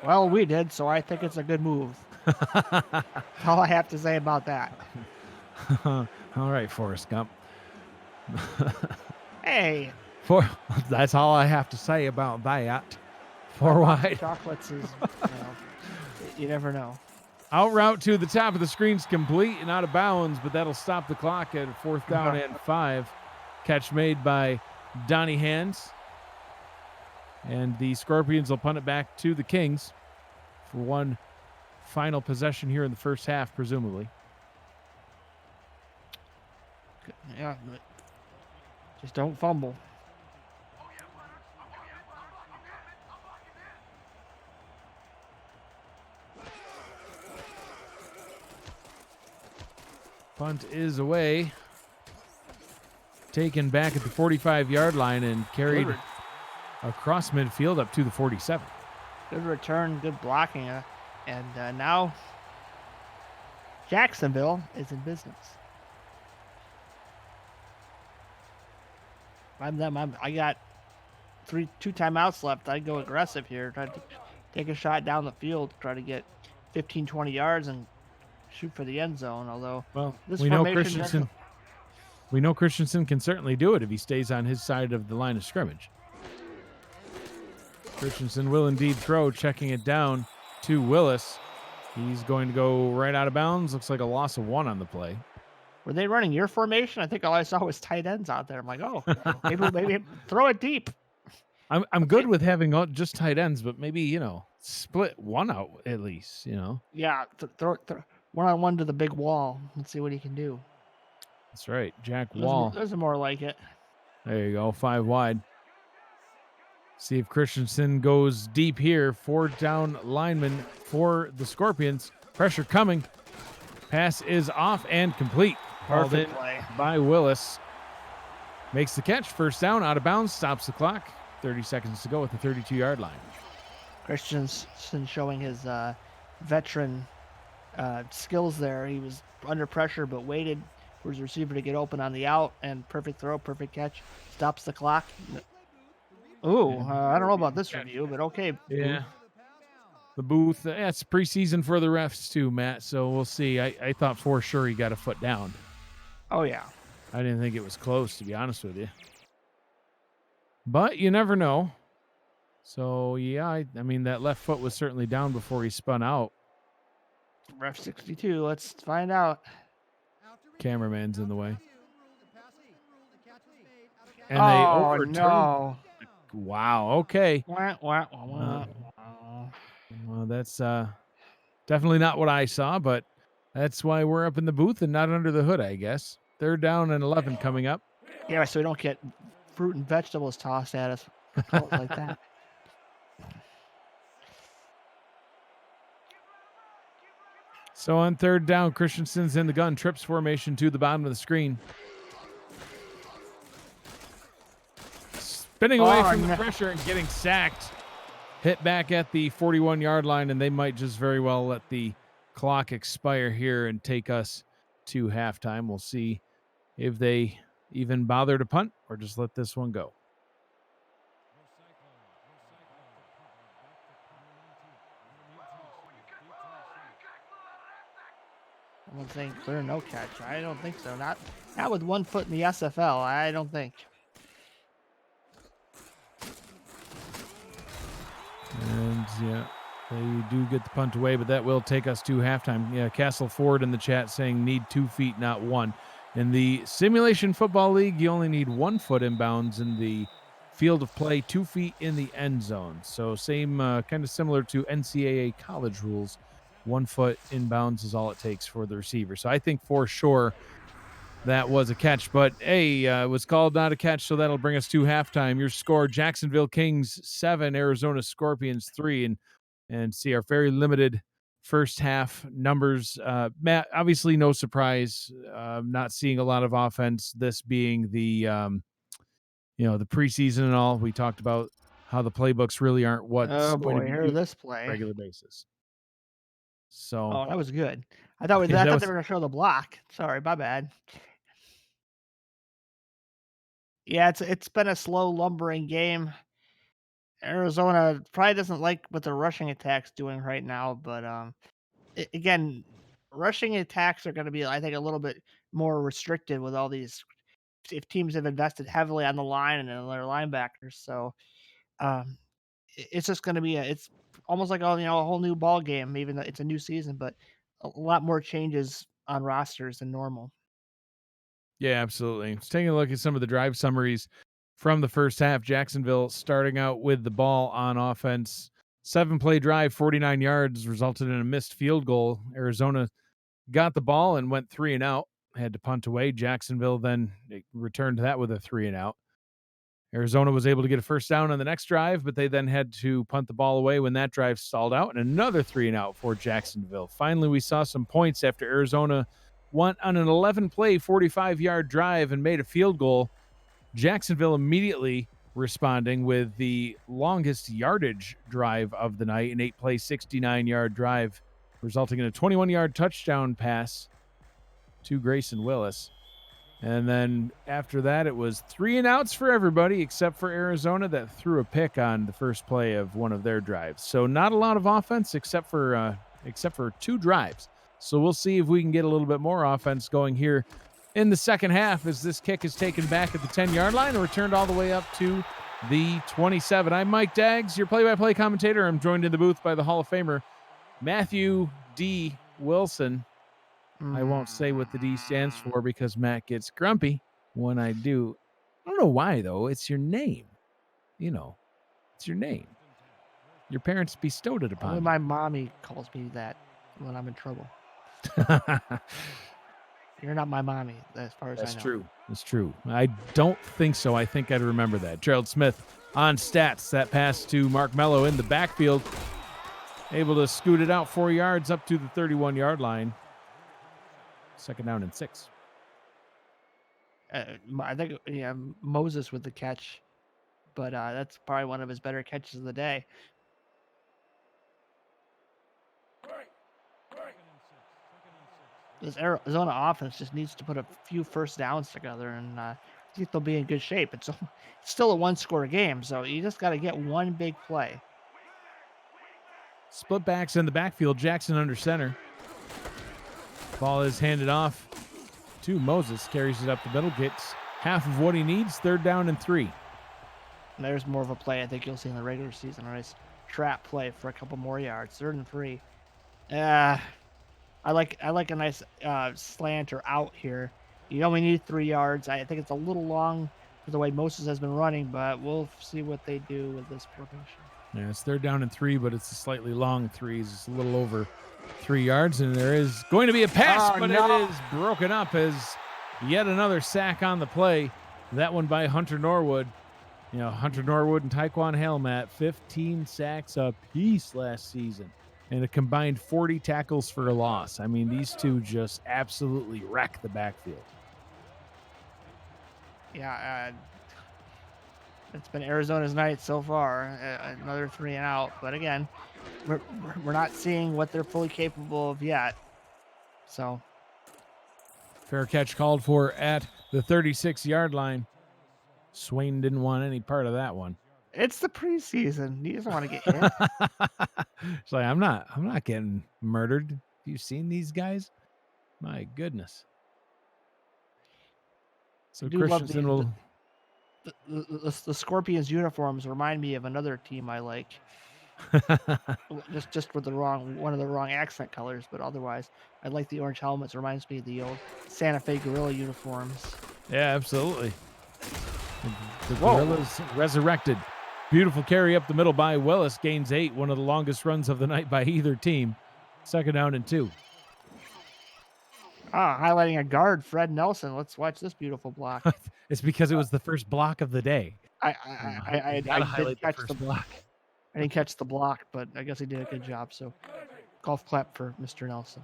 Well, we did, so I think it's a good move. That's all I have to say about that. All right, Forrest Gump. Hey. That's all I have to say about that. 4 wide. Chocolates is, you never know. Out route to the top of the screen's complete and out of bounds, but that'll stop the clock at 4th down and 5. Catch made by Donnie Hands. And the Scorpions will punt it back to the Kings for one final possession here in the first half, presumably. Yeah, just don't fumble. Punt is away. Taken back at the 45-yard line and carried across midfield up to the 47. Good return, good blocking. And now Jacksonville is in business. I got 2 timeouts left. I'd go aggressive here. Try to take a shot down the field, try to get 15, 20 yards and shoot for the end zone. Although, we know Christensen can certainly do it if he stays on his side of the line of scrimmage. Christensen will indeed throw, checking it down to Willis. He's going to go right out of bounds. Looks like a loss of 1 on the play. Were they running your formation? I think all I saw was tight ends out there. I'm like, oh, maybe throw it deep. I'm good with having just tight ends, but maybe, split one out at least, Yeah, throw one-on-one to the big wall. Let's see what he can do. That's right, Jack Wall. There's more like it. There you go, 5 wide. See if Christensen goes deep here. 4 down linemen for the Scorpions. Pressure coming. Pass is off and complete. Perfect play by Willis. Makes the catch. 1st down, out of bounds, stops the clock. 30 seconds to go at the 32-yard line. Christensen showing his veteran skills there. He was under pressure but waited for his receiver to get open on the out, and perfect throw, perfect catch. Stops the clock. Ooh, I don't know about this review, but okay. Yeah. The booth, it's preseason for the refs too, Matt, so we'll see. I thought for sure he got a foot down. Oh, yeah. I didn't think it was close, to be honest with you. But you never know. So, yeah, I mean, that left foot was certainly down before he spun out. Ref 62, let's find out. Cameraman's in the way. And they overturned. No. Wow, okay. Well, that's definitely not what I saw, but that's why we're up in the booth and not under the hood, I guess. 3rd down and 11 coming up. Yeah, so we don't get fruit and vegetables tossed at us like that. So on 3rd down, Christensen's in the gun, trips formation to the bottom of the screen. Spinning away from the pressure and getting sacked. Hit back at the 41-yard line, and they might just very well let the clock expire here and take us to halftime. We'll see if they even bother to punt or just let this one go. Someone's saying clear no catch. I don't think so. Not with 1 foot in the SFL. I don't think. And yeah, They do get the punt away, but that will take us to halftime. Yeah, Castle Ford in the chat saying need 2 feet, not 1. In the Simulation Football League, you only need 1 foot inbounds in the field of play, 2 feet in the end zone. So same, kind of similar to NCAA college rules. 1 foot inbounds is all it takes for the receiver. So I think for sure that was a catch, but hey, it was called not a catch, so that'll bring us to halftime. Your score: Jacksonville Kings 7, Arizona Scorpions 3, and see our very limited first half numbers. Matt, obviously, no surprise, not seeing a lot of offense. This being the preseason and all. We talked about how the playbooks really aren't what's Oh going to boy, be hear used this on a play. regular basis. So Oh, that was good. I thought yeah, I that thought they was were gonna show the block. Sorry, my bad. Yeah, it's been a slow, lumbering game. Arizona probably doesn't like what their rushing attack's doing right now, but again, rushing attacks are going to be, I think, a little bit more restricted with all these if teams have invested heavily on the line and in their linebackers. So um, it's just going to be it's almost like a whole new ball game, even though it's a new season, but a lot more changes on rosters than normal. Yeah, absolutely. Just taking a look at some of the drive summaries from the first half. Jacksonville starting out with the ball on offense. 7-play drive, 49 yards, resulted in a missed field goal. Arizona got the ball and went 3-and-out. Had to punt away. Jacksonville then returned that with a 3-and-out. Arizona was able to get a first down on the next drive, but they then had to punt the ball away when that drive stalled out, and another 3-and-out for Jacksonville. Finally, we saw some points after Arizona went on an 11-play, 45-yard drive and made a field goal. Jacksonville immediately responding with the longest yardage drive of the night, an 8-play, 69-yard drive, resulting in a 21-yard touchdown pass to Grayson Willis. And then after that, it was 3-and-outs for everybody except for Arizona that threw a pick on the first play of one of their drives. So not a lot of offense except for 2 drives. So we'll see if we can get a little bit more offense going here in the second half as this kick is taken back at the 10-yard line and returned all the way up to the 27. I'm Mike Daggs, your play-by-play commentator. I'm joined in the booth by the Hall of Famer Matthew D. Wilson. I won't say what the D stands for because Matt gets grumpy when I do. I don't know why, though. It's your name. It's your name. Your parents bestowed it Only upon my mommy calls me that when I'm in trouble. you. You're not my mommy, as far as I That's know. true. That's true. I don't think so. I think I'd remember that. Gerald Smith on stats. That pass to Mark Mello in the backfield. Able to scoot it out 4 yards up to the 31-yard line. Second down and 6. I think Moses with the catch, but that's probably one of his better catches of the day. This Arizona offense just needs to put a few first downs together, and I think they'll be in good shape. It's still a one-score game, so you just got to get one big play. Split backs in the backfield. Jackson under center. Ball is handed off to Moses. Carries it up the middle. Gets half of what he needs. 3rd down and 3. And there's more of a play I think you'll see in the regular season. A nice trap play for a couple more yards. 3rd and 3. I like a nice slant or out here. You only need 3 yards. I think it's a little long for the way Moses has been running, but we'll see what they do with this formation. Yeah, it's 3rd down and 3, but it's a slightly long 3. It's a little over 3 yards, and there is going to be a pass, but no. it is broken up as yet another sack on the play. That one by Hunter Norwood. Hunter Norwood and Tyquan Helmat, 15 sacks apiece last season, and a combined 40 tackles for a loss. I mean, these two just absolutely wreck the backfield. Yeah, it's been Arizona's night so far. Another 3-and-out, but again, we're not seeing what they're fully capable of yet. So Fair catch called for at the 36-yard line. Swain didn't want any part of that one. it's the preseason. He doesn't want to get hit. It's like, I'm not getting murdered. Have you seen these guys? My goodness. So I do love Christensen will. the Scorpions uniforms remind me of another team I like. Just with one of the wrong accent colors, but otherwise, I like the orange helmets. Reminds me of the old Santa Fe Gorilla uniforms. Yeah, absolutely. The Whoa! Gorillas resurrected. Beautiful carry up the middle by Willis. Gains 8. One of the longest runs of the night by either team. 2nd down and 2. Highlighting a guard, Fred Nelson. Let's watch this beautiful block. It's because it was the first block of the day. I Gotta didn't highlight the catch first block. I didn't catch the block, but I guess he did a good job. So, golf clap for Mr. Nelson.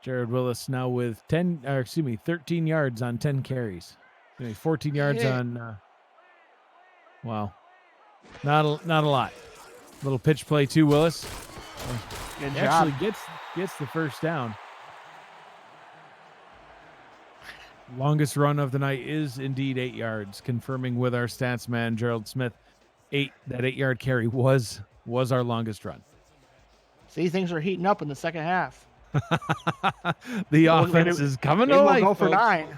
Jared Willis now with 13 yards on 10 carries. 14 yards on. Wow, not a lot. Little pitch play to Willis. Good job. Actually gets the first down. Longest run of the night is indeed 8 yards, confirming with our stats man Gerald Smith. That 8-yard carry was our longest run. See, things are heating up in the second half. The offense is coming to life. We'll go for 9.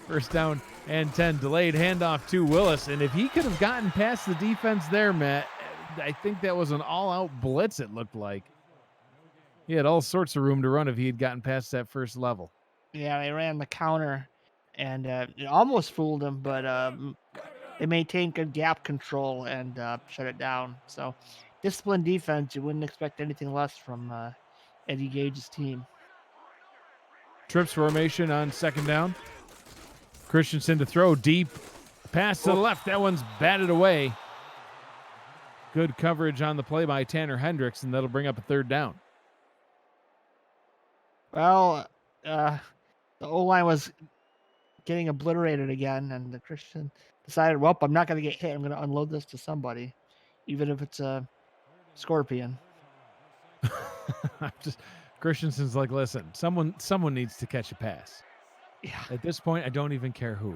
First down and 10. Delayed handoff to Willis, and if he could have gotten past the defense there, Matt, I think that was an all-out blitz. It looked like he had all sorts of room to run if he had gotten past that first level. Yeah, they ran the counter, and it almost fooled him, but they maintained good gap control and shut it down. So, disciplined defense. You wouldn't expect anything less from Eddie Gage's team. Trips formation on 2nd down. Christensen to throw deep. Pass to the left. That one's batted away. Good coverage on the play by Tanner Hendricks, and that'll bring up a 3rd down. Well, the O-line was getting obliterated again, and the Christian decided, well, I'm not going to get hit. I'm going to unload this to somebody, even if it's a scorpion. Christensen's like, listen, someone needs to catch a pass. Yeah. At this point, I don't even care who.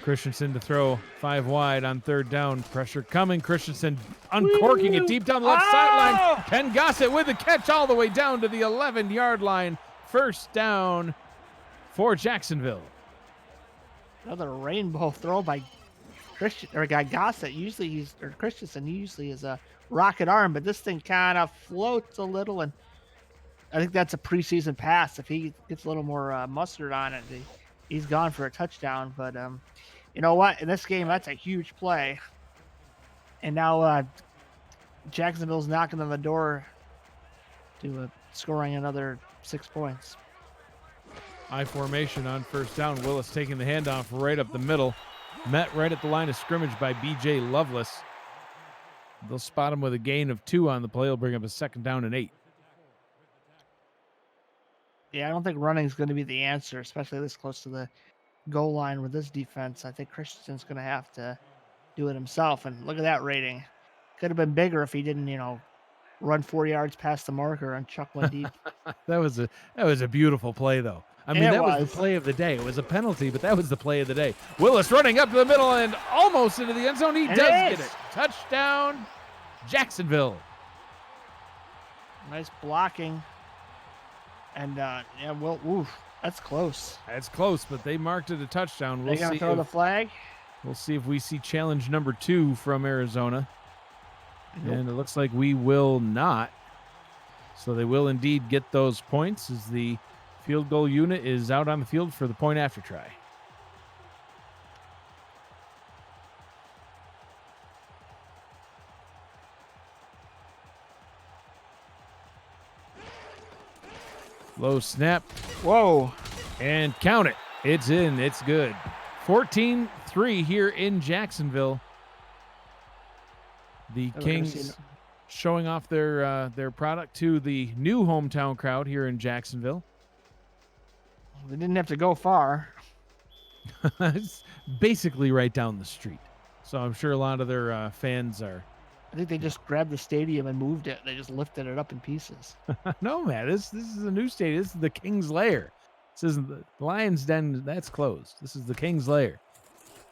Christensen to throw 5 wide on 3rd down. Pressure coming. Christensen uncorking it deep down the left sideline. Ken Gossett with the catch all the way down to the 11-yard line. 1st down for Jacksonville. Another rainbow throw by Gossett. Christensen usually is a rocket arm, but this thing kind of floats a little, and I think that's a preseason pass. If he gets a little more mustard on it, he's gone for a touchdown. But you know what? In this game, that's a huge play. And now Jacksonville's knocking on the door to scoring another 6 points. I formation on 1st down. Willis taking the handoff right up the middle. Met right at the line of scrimmage by B.J. Lovelace. They'll spot him with a gain of 2 on the play. He'll bring up a 2nd down and 8. Yeah, I don't think running is going to be the answer, especially this close to the goal line with this defense. I think Christensen's going to have to do it himself. And look at that rating. Could have been bigger if he didn't, run 4 yards past the marker and chuck one deep. That was a beautiful play, though. I mean, that was the play of the day. It was a penalty, but that was the play of the day. Willis running up to the middle and almost into the end zone. He does get it. Touchdown, Jacksonville. Nice blocking. And, that's close. That's close, but they marked it a touchdown. They're going to throw the flag? We'll see if we see challenge number 2 from Arizona. Nope. And it looks like we will not. So they will indeed get those points as the field goal unit is out on the field for the point after try. Low snap. Whoa. And count it. It's in. It's good. 14-3 here in Jacksonville. The Kings showing off their product to the new hometown crowd here in Jacksonville. They didn't have to go far. It's basically right down the street. So I'm sure a lot of their fans are. I think they just grabbed the stadium and moved it. They just lifted it up in pieces. No, man. This is a new stadium. This is the King's Lair. This isn't the Lion's Den. That's closed. This is the King's Lair.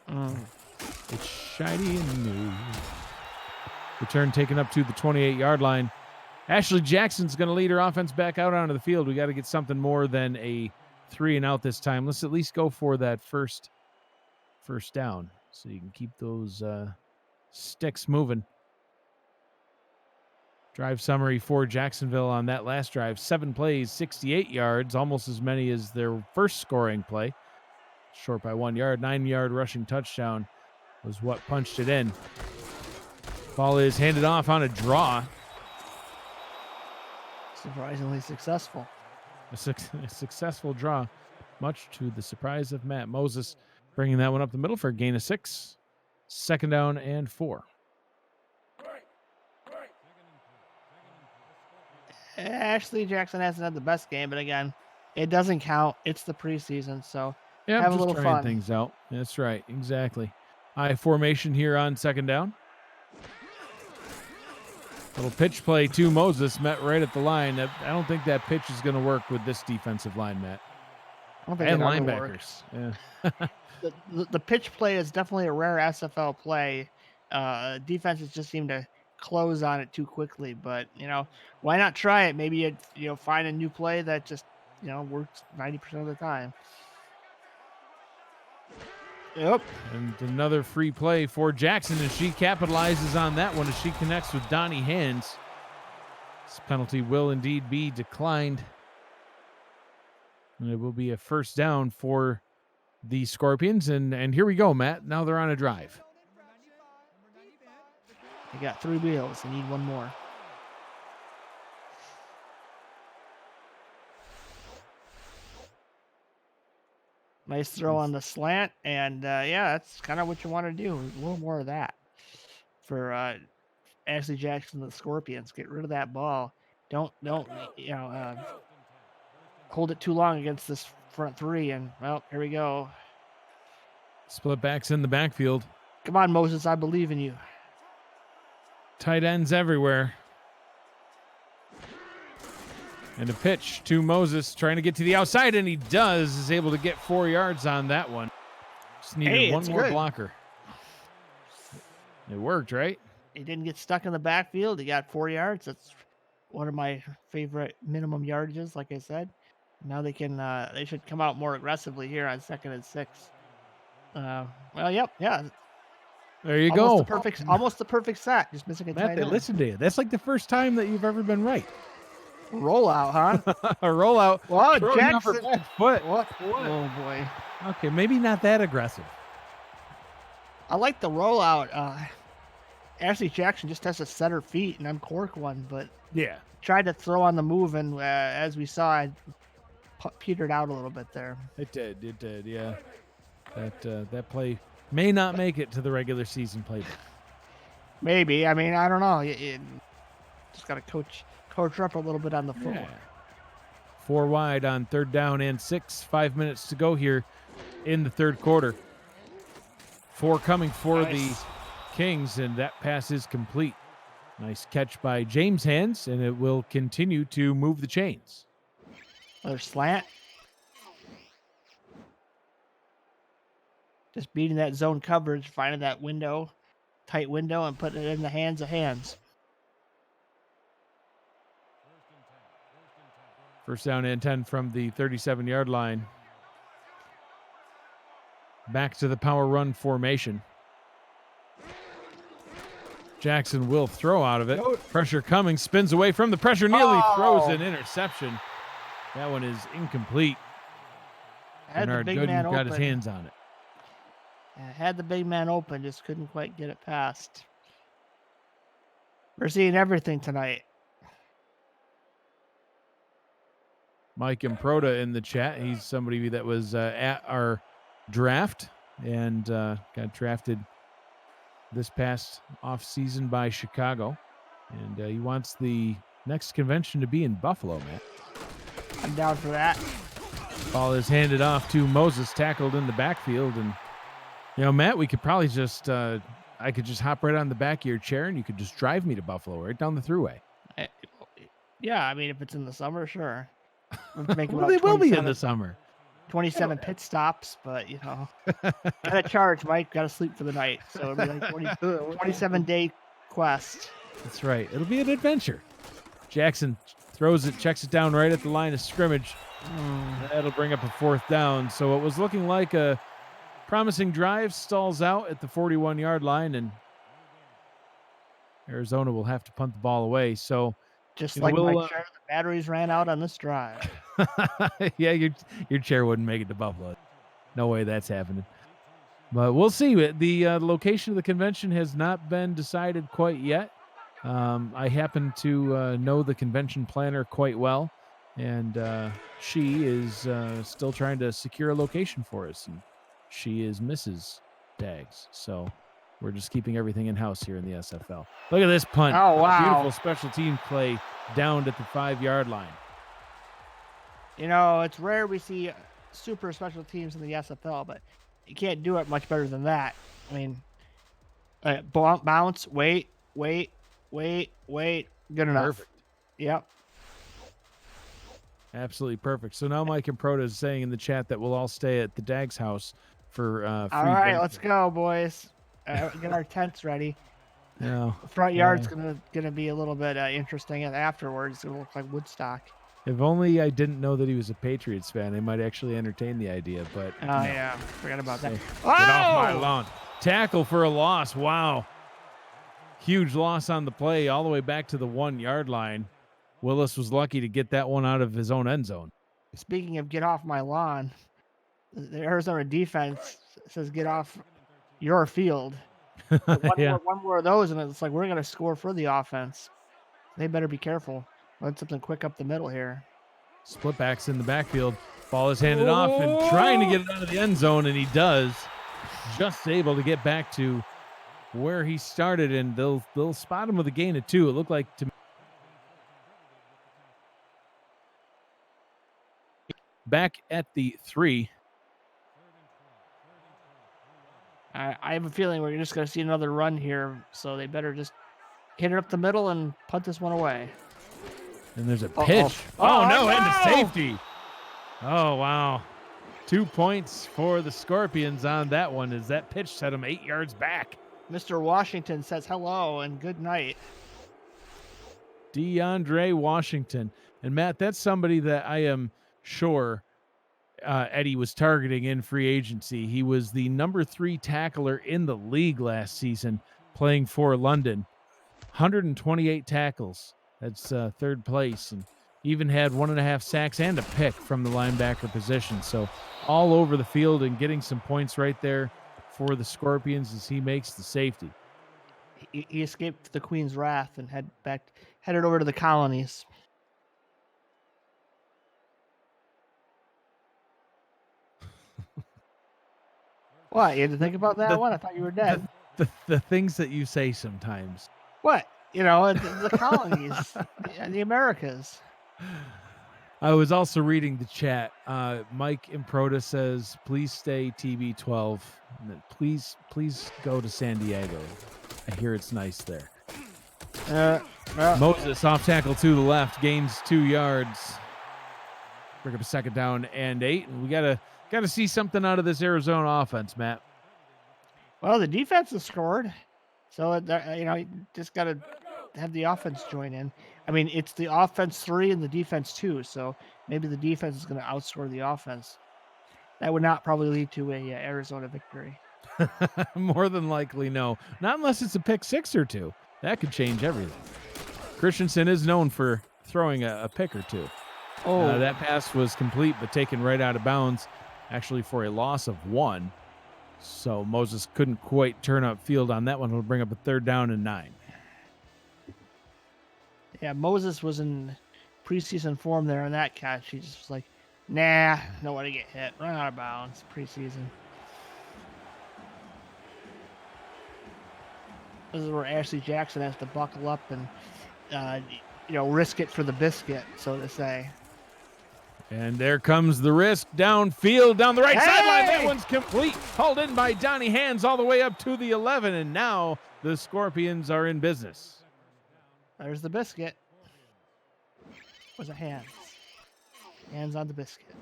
It's shiny and new. Return taken up to the 28-yard line. Ashley Jackson's going to lead her offense back out onto the field. We got to get something more than a 3 and out this time. Let's at least go for that first down. so you can keep those sticks moving. Drive summary for Jacksonville on that last drive. 7 plays, 68 yards, almost as many as their first scoring play. Short by 1 yard. 9-yard rushing touchdown was what punched it in. Ball is handed off on a draw. Surprisingly successful. A successful draw, much to the surprise of Matt Moses, bringing that one up the middle for a gain of 6. 2nd down and 4. Ashley Jackson hasn't had the best game, but again, it doesn't count. It's the preseason, so Yeah, have a just little trying fun. things out. That's right, exactly. High formation here on 2nd down. Little pitch play to Moses, met right at the line. I don't think that pitch is going to work with this defensive line, Matt. I don't think And it ever linebackers. works. Yeah. The pitch play is definitely a rare SFL play. Defenses just seem to close on it too quickly, but why not try it? Maybe find a new play that just works 90% of the time. Yep. And another free play for Jackson, and she capitalizes on that one as she connects with Donnie Hands. This penalty will indeed be declined. And it will be a 1st down for the Scorpions. And here we go, Matt. Now they're on a drive. They got 3 wheels. They need 1 more. Nice throw on the slant, and yeah, that's kind of what you want to do. A little more of that for Ashley Jackson, the Scorpions. Get rid of that ball. Don't hold it too long against this front 3. And well, here we go. Split backs in the backfield. Come on, Moses, I believe in you. Tight ends everywhere. And a pitch to Moses, trying to get to the outside, and he does. Is able to get 4 yards on that one. Just needed one more blocker. It worked, right? He didn't get stuck in the backfield. He got 4 yards. That's one of my favorite minimum yardages, like I said. Now they should come out more aggressively here on 2nd and 6. Well, yep, yeah. There you go. Almost the perfect sack. Just missing a tight end. Matt, they listened to you. That's like the first time that you've ever been right. Rollout, huh? A rollout. Well, Jackson. Foot. What? Oh boy. Okay, maybe not that aggressive. I like the rollout. Ashley Jackson just has to set her feet and uncork one, but yeah, tried to throw on the move, and as we saw, it petered out a little bit there. It did. Yeah. That play may not make it to the regular season playbook. Maybe. I mean, I don't know. You just got to coach her up a little bit on the footwork. Yeah. 4 wide on 3rd down and 6. 5 minutes to go here in the 3rd quarter. 4 coming for the Kings, and that pass is complete. Nice catch by James Hands, and it will continue to move the chains. Another slant. Just beating that zone coverage, finding that window, tight window, and putting it in the hands of Hands. 1st down and 10 from the 37-yard line. Back to the power run formation. Jackson will throw out of it. Pressure coming, spins away from the pressure, nearly throws an interception. That one is incomplete. Bernard Gooden got his hands on it. Had the big man open, just couldn't quite get it past. We're seeing everything tonight. Mike Improda in the chat. He's somebody that was at our draft and got drafted this past offseason by Chicago. And he wants the next convention to be in Buffalo, Matt. I'm down for that. Ball is handed off to Moses, tackled in the backfield. And, Matt, we could probably just, I could just hop right on the back of your chair and you could just drive me to Buffalo, right down the throughway. Yeah, I mean, if it's in the summer, sure. Well, they will be in the summer. 27 pit stops, but gotta charge, Mike. Gotta sleep for the night. So it'll be like 27-day quest. That's right. It'll be an adventure. Jackson throws it, checks it down right at the line of scrimmage. That'll bring up a 4th down. So it was looking like a Promising drive stalls out at the 41-yard line, and Arizona will have to punt the ball away. So, Just you know, like my we'll chair, the batteries ran out on this drive. yeah, your chair wouldn't make it to Buffalo. No way that's happening. But we'll see. The location of the convention has not been decided quite yet. I happen to know the convention planner quite well, and she is still trying to secure a location for us. And she is Mrs. Dags. So we're just keeping everything in house here in the SFL. Look at this punt. Oh, wow. Beautiful special team play downed at the 5-yard line. You know, it's rare we see super special teams in the SFL, but you can't do it much better than that. I mean, bounce, wait. Good enough. Perfect. Yep. Absolutely perfect. So now Mike and Proda is saying in the chat that we'll all stay at the Dags house for free. All right, drinks. let's go, boys. Get our tents ready. No. The front yard's gonna be a little bit interesting, and afterwards it'll look like Woodstock. If only I didn't know that he was a Patriots fan, I might actually entertain the idea. But Oh no. yeah, forgot about that. Get off my lawn. Tackle for a loss. Wow. Huge loss on the play, all the way back to the 1-yard line. Willis was lucky to get that one out of his own end zone. Speaking of get off my lawn, the Arizona defense says get off your field. One more of those, and it's like we're gonna score for the offense. They better be careful. Run something quick up the middle here. Split backs in the backfield. Ball is handed off and trying to get it out of the end zone, and he does. Just able to get back to where he started, and they'll spot him with a gain of 2. It looked like to me. Back at the 3. I have a feeling we're just gonna see another run here, so they better just hit it up the middle and punt this one away. And there's a pitch. No, and the safety. Oh, wow. 2 points for the Scorpions on that one, as that pitch set him 8 yards back. Mr. Washington says hello and good night. DeAndre Washington. And Matt, that's somebody that I am sure Eddie was targeting in free agency. He was the number 3 tackler in the league last season, playing for London. 128 tackles. That's third place, and even had 1.5 sacks and a pick from the linebacker position. So all over the field and getting some points right there for the Scorpions as he makes the safety. He escaped the Queen's wrath and headed over to the colonies. What? You had to think about that one? I thought you were dead. The things that you say sometimes. What? You know, the colonies, the Americas. I was also reading the chat. Mike Improda says, please stay TB12. Please go to San Diego. I hear it's nice there. Moses off tackle to the left, gains 2 yards. Bring up a 2nd down and 8. And we gotta see something out of this Arizona offense, Matt. Well, the defense has scored, so you just gotta have the offense join in. I mean, it's the offense 3 and the defense 2, so maybe the defense is going to outscore the offense. That would not probably lead to a Arizona victory. More than likely, no. Not unless it's a pick 6 or 2. That could change everything. Christensen is known for throwing a pick or 2. That pass was complete, but taken right out of bounds, actually for a loss of 1. So Moses couldn't quite turn up field on that one. It'll bring up a 3rd down and 9. Yeah, Moses was in preseason form there on that catch. He just was like, nah, don't want to get hit. Run out of bounds, preseason. This is where Ashley Jackson has to buckle up and, risk it for the biscuit, so to say. And there comes the risk downfield, down the right sideline. That one's complete. Hauled in by Donnie Hands all the way up to the 11, and now the Scorpions are in business. There's the biscuit. Was it Hands? Hands on the biscuit.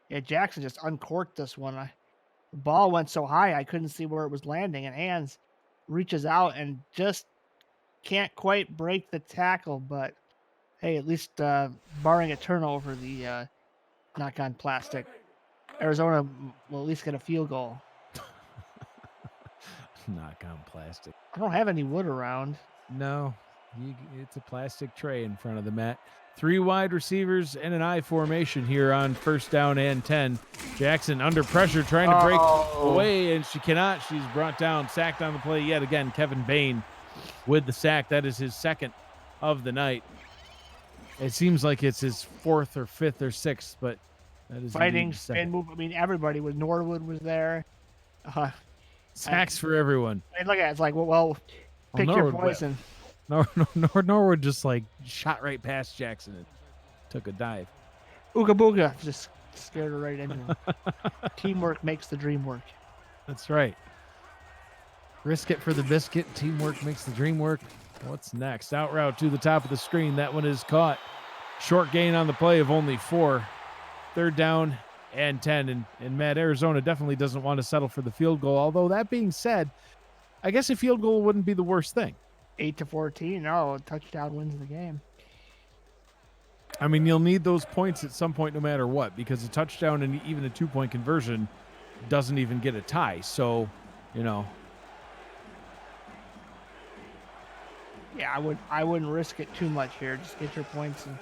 Yeah, Jackson just uncorked this one. The ball went so high I couldn't see where it was landing, and Hands reaches out and just can't quite break the tackle, but hey, at least barring a turnover, the knock on plastic, Arizona will at least get a field goal. Knock on plastic. I don't have any wood around. No, it's a plastic tray in front of the mat. 3 wide receivers and an I formation here on first down and 10. Jackson under pressure trying to break away, and she cannot. She's brought down, sacked on the play yet again. Kevin Bain with the sack. That is his second of the night. It seems like it's his 4th or 5th or 6th, but that is Fighting, spin move. I mean, everybody was. Norwood was there. Sacks for everyone. I mean, look at it. It's like, well, pick your poison. Norwood just like shot right past Jackson and took a dive. Ooga booga. Just scared her right into him. Teamwork makes the dream work. That's right. Risk it for the biscuit. Teamwork makes the dream work. What's next? Out route to the top of the screen. That one is caught. Short gain on the play of only 4. 3rd down and 10. And Matt, Arizona definitely doesn't want to settle for the field goal. Although that being said, I guess a field goal wouldn't be the worst thing. 8-14. No, a touchdown wins the game. I mean, you'll need those points at some point no matter what, because a touchdown and even a 2-point conversion doesn't even get a tie. So, you know. Yeah, I wouldn't risk it too much here. Just get your points and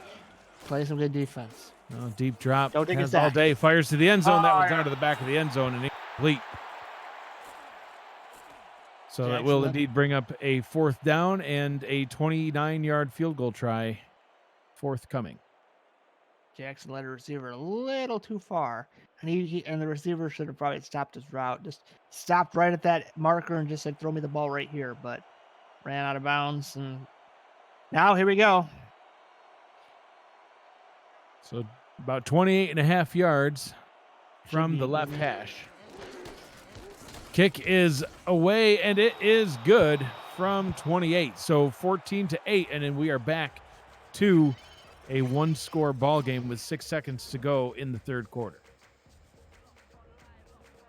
play some good defense. Oh, deep drop. Don't take Has all day. Fires to the end zone. That one's out of the back of the end zone and incomplete. So Jackson, that will indeed bring up a 4th down and a 29-yard field goal try forthcoming. Jackson led a receiver a little too far, and and the receiver should have probably stopped his route. Just stopped right at that marker and just said, "Throw me the ball right here," but ran out of bounds. And now here we go. So about 28.5 yards from the left hash. Kick is away, and it is good from 28. So 14-8, and then we are back to a 1-score ball game with 6 seconds to go in the 3rd quarter.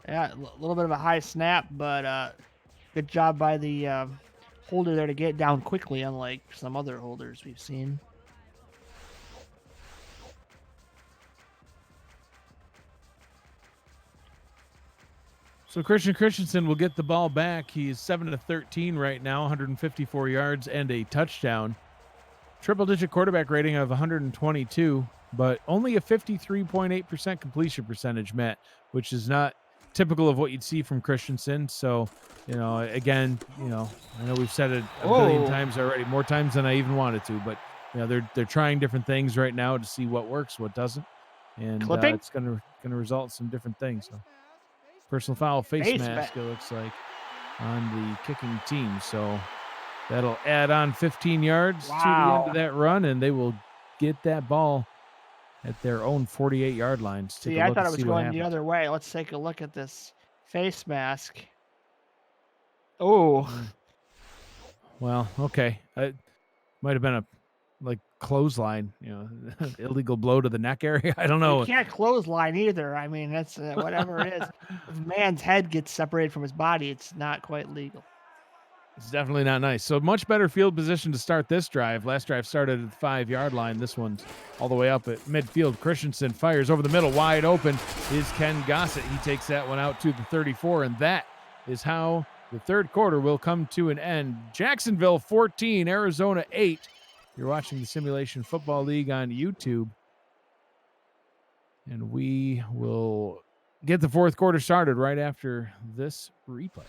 Yeah, a little bit of a high snap, but good job by the holder there to get down quickly, unlike some other holders we've seen. So Christian Christensen will get the ball back. He's 7-13 right now, 154 yards and a touchdown. Triple-digit quarterback rating of 122, but only a 53.8% completion percentage, Matt, which is not typical of what you'd see from Christensen. So, you know, again, you know, I know we've said it a billion times already, more times than I even wanted to, but you know, they're trying different things right now to see what works, what doesn't, and it's going to result in some different things. So. Personal foul, face mask, it looks like, on the kicking team. So that'll add on 15 yards to the end of that run, and they will get that ball at their own 48-yard line. See, I thought it was going the other way. Let's take a look at this face mask. Oh. Well, okay. It might have been a clothesline, you know, illegal blow to the neck area. I don't know. You can't clothesline either. I mean, that's whatever it is. If a man's head gets separated from his body, it's not quite legal. It's definitely not nice. So much better field position to start this drive. Last drive started at the 5-yard line. This one's all the way up at midfield. Christensen fires over the middle. Wide open is Ken Gossett. He takes that one out to the 34, and that is how the 3rd quarter will come to an end. Jacksonville 14, Arizona 8. You're watching the Simulation Football League on YouTube. And we will get the 4th quarter started right after this replay.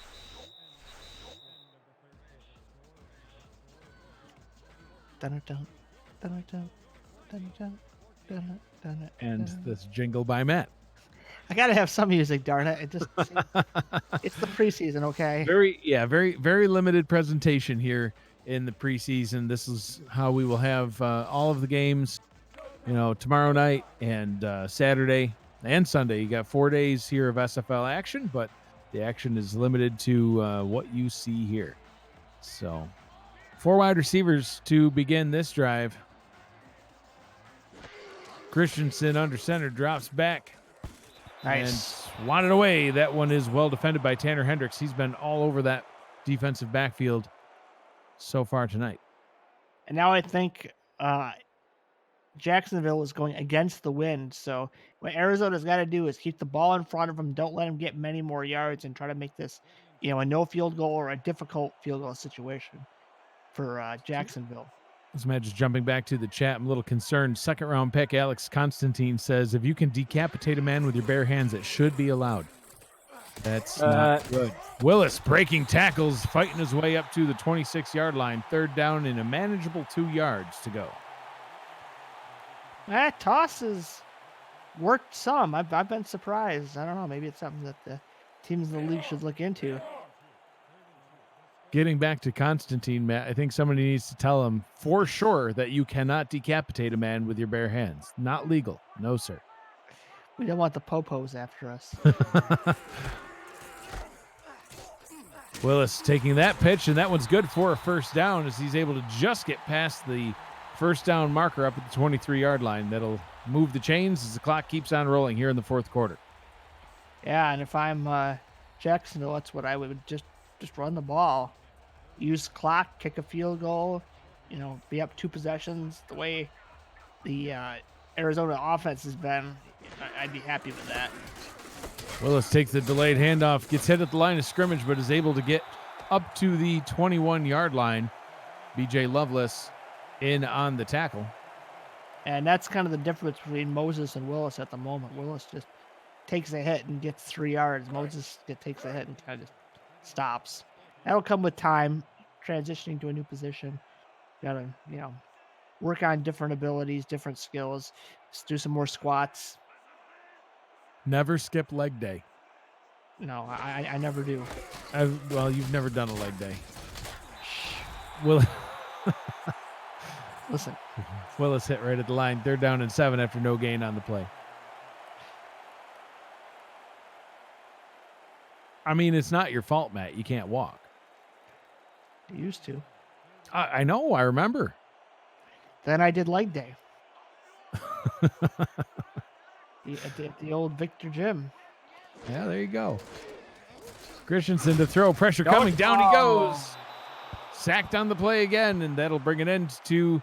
And this jingle by Matt. I gotta have some music, darn it! It just it's the preseason, okay? Very limited presentation here in the preseason. This is how we will have all of the games, you know, tomorrow night and Saturday and Sunday. You got 4 days here of SFL action, but the action is limited to what you see here. So 4 wide receivers to begin this drive. Christensen under center, drops back. Nice. And swatted away. That one is well defended by Tanner Hendricks. He's been all over that defensive backfield so far tonight. And now I think Jacksonville is going against the wind. So what Arizona's got to do is keep the ball in front of them. Don't let them get many more yards and try to make this a no field goal or a difficult field goal situation for Jacksonville. This match is jumping back to the chat. I'm a little concerned. Second round pick Alex Constantine says, if you can decapitate a man with your bare hands, it should be allowed. That's not good. Willis breaking tackles, fighting his way up to the 26-yard line. Third down and a manageable 2 yards to go. That toss has worked some. I've been surprised. I don't know. Maybe it's something that the teams in the league should look into. Getting back to Constantine, Matt, I think somebody needs to tell him for sure that you cannot decapitate a man with your bare hands. Not legal. No, sir. We don't want the popos after us. Willis taking that pitch, and that one's good for a first down as he's able to just get past the first down marker up at the 23-yard line. That'll move the chains as the clock keeps on rolling here in the fourth quarter. Yeah, and if I'm Jacksonville, that's what I would just run the ball. Use clock, kick a field goal, be up 2 possessions. The way the Arizona offense has been, I'd be happy with that. Willis takes the delayed handoff, gets hit at the line of scrimmage, but is able to get up to the 21-yard line. B.J. Loveless in on the tackle. And that's kind of the difference between Moses and Willis at the moment. Willis just takes a hit and gets 3 yards. Moses takes a hit and kind of stops. That'll come with time, transitioning to a new position. Got to, work on different abilities, different skills. Just do some more squats. Never skip leg day. No, I never do. Well, you've never done a leg day. Listen. Willis hit right at the line. Third down and 7 after no gain on the play. I mean, it's not your fault, Matt. You can't walk. You used to. I know. I remember. Then I did leg day. at the old Victor Gym. Yeah, there you go. Christensen to throw. Pressure coming. Down he goes. Sacked on the play again, and that'll bring an end to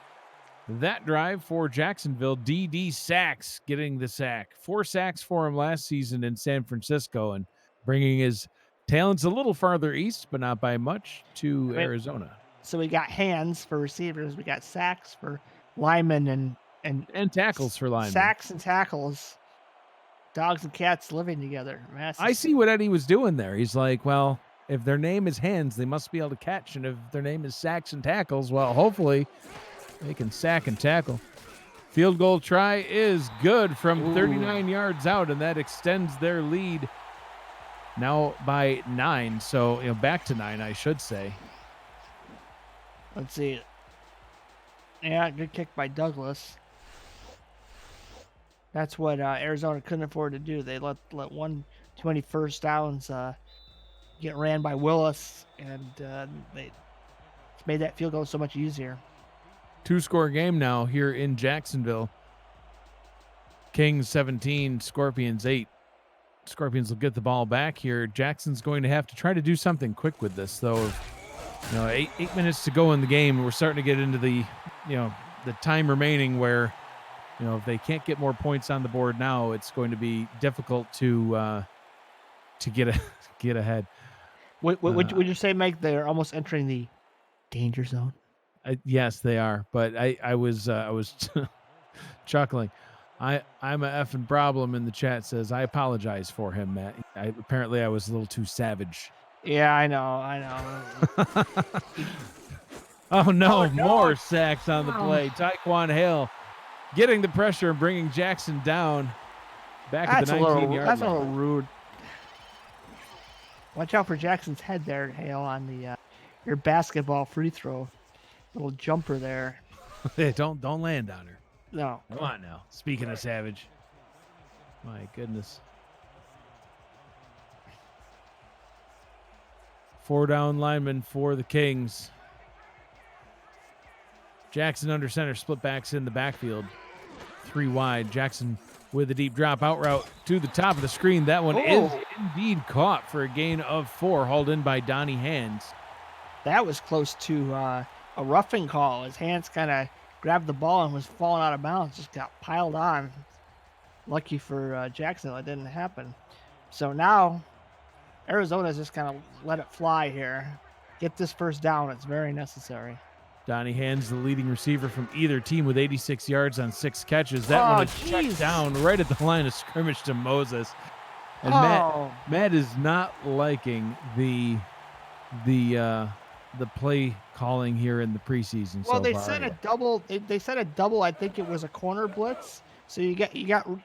that drive for Jacksonville. D.D. Sacks getting the sack. 4 sacks for him last season in San Francisco and bringing his talents a little farther east, but not by much, to Arizona. So we got hands for receivers. We got sacks for linemen and tackles for linemen. Sacks and tackles. Dogs and cats living together. I see what Eddie was doing there. He's like, well, if their name is hands, they must be able to catch. And if their name is sacks and tackles, well, hopefully they can sack and tackle. Field goal try is good from 39 yards out, and that extends their lead now by 9. So, back to 9, I should say. Let's see. Yeah, good kick by Douglas. That's what Arizona couldn't afford to do. They let one too many first downs get ran by Willis, and they made that field goal so much easier. 2-score game now here in Jacksonville. Kings 17, Scorpions 8. Scorpions will get the ball back here. Jackson's going to have to try to do something quick with this, though. 8 minutes to go in the game. We're starting to get into the time remaining where, if they can't get more points on the board now, it's going to be difficult to get ahead. Would you say, Mike, they're almost entering the danger zone? Yes, they are. But I was chuckling. I'm a effing problem in the chat says, I apologize for him, Matt. Apparently I was a little too savage. Yeah, I know. Oh, no, more sacks on the play. Tyquan Hale getting the pressure and bringing Jackson down back at the 19-yard line. That's a little rude. Watch out for Jackson's head there, Hale, on the your basketball free throw. Little jumper there. Hey, don't land on her. No. Come on now. Speaking of savage. My goodness. 4 down linemen for the Kings. Jackson under center, split backs in the backfield. 3 wide. Jackson with a deep drop out route to the top of the screen. That one is indeed caught for a gain of 4, hauled in by Donnie Hands. That was close to a roughing call. His hands kind of grabbed the ball and was falling out of bounds. Just got piled on. Lucky for Jackson, that didn't happen. So now Arizona's just kind of let it fly here. Get this first down. It's very necessary. Donnie Hand's the leading receiver from either team with 86 yards on 6 catches. That Oh, one is checked jeez. down right at the line of scrimmage to Moses. And Oh. Matt is not liking the play calling here in the preseason Well, so they far. said a double. They said a double. I think it was a corner blitz. So you got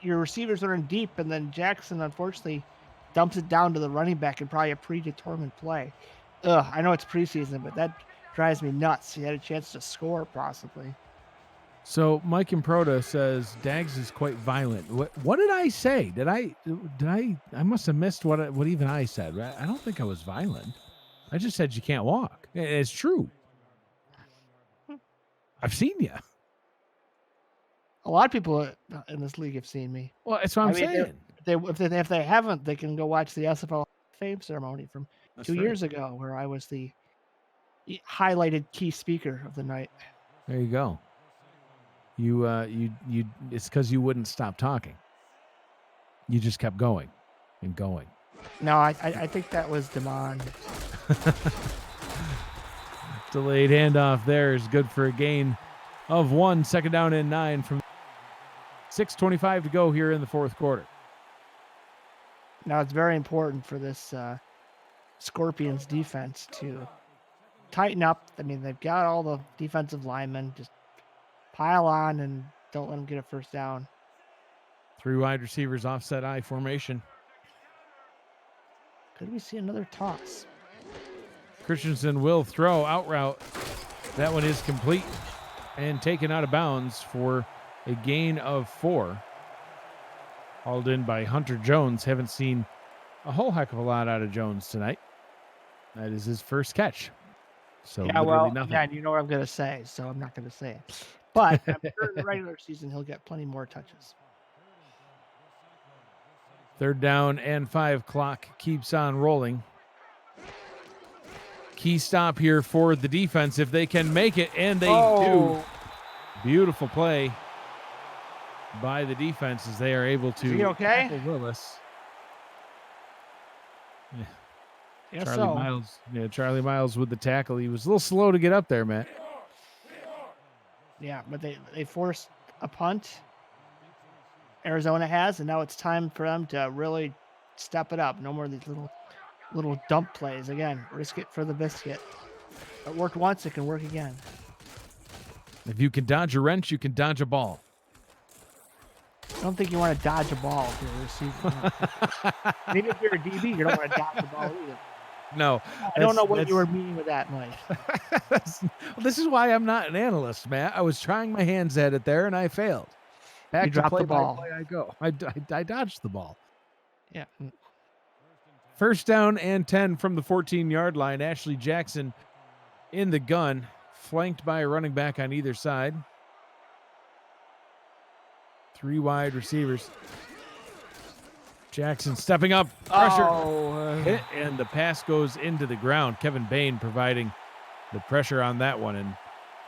your receivers running deep, and then Jackson unfortunately dumps it down to the running back in probably a predetermined play. Ugh, I know it's preseason, but that drives me nuts. He had a chance to score possibly. So Mike Improda says Dags is quite violent. What did I say? Did I must have missed what even I said. I don't think I was violent. I just said you can't walk. It's true. I've seen you. A lot of people in this league have seen me. Well, that's what I'm saying. If they haven't, they can go watch the SFL Fame ceremony from That's 2 right. years ago, where I was the highlighted key speaker of the night. There you go. You it's because you wouldn't stop talking. You just kept going and going. No, I think that was Damon. Delayed handoff there is good for a gain of 1. Second down and 9 from 6:25 to go here in the fourth quarter. Now it's very important for this Scorpions defense to tighten up. I mean, they've got all the defensive linemen. Just pile on and don't let them get a first down. 3 wide receivers, offset I formation. Could we see another toss? Christensen will throw out route. That one is complete and taken out of bounds for a gain of 4. Hauled in by Hunter Jones. Haven't seen a whole heck of a lot out of Jones tonight. That is his first catch. So Yeah, literally well, nothing. yeah, you know what I'm going to say, so I'm not going to say it. But I'm sure in the regular season he'll get plenty more touches. 3rd down and 5. Clock keeps on rolling. Key stop here for the defense if they can make it, and they do. Beautiful play by the defense as they are able to Is he okay? tackle Willis. Yeah, Charlie Miles with the tackle. He was a little slow to get up there, Matt. Yeah, but they forced a punt. Arizona has, and now it's time for them to really step it up. No more of these little dump plays. Again, risk it for the biscuit. It worked once, it can work again. If you can dodge a wrench, you can dodge a ball. I don't think you want to dodge a ball if you're a receiver. Maybe if you're a DB, you don't want to dodge the ball either. No. I don't know what you were meaning with that, Mike. This is why I'm not an analyst, Matt. I was trying my hands at it there, and I failed. Back You to dropped play the ball. by play I go. I dodged the ball. Yeah. First down and 10 from the 14-yard line. Ashley Jackson in the gun, flanked by a running back on either side. 3 wide receivers. Jackson stepping up, pressure, hit, and the pass goes into the ground. Kevin Bain providing the pressure on that one, and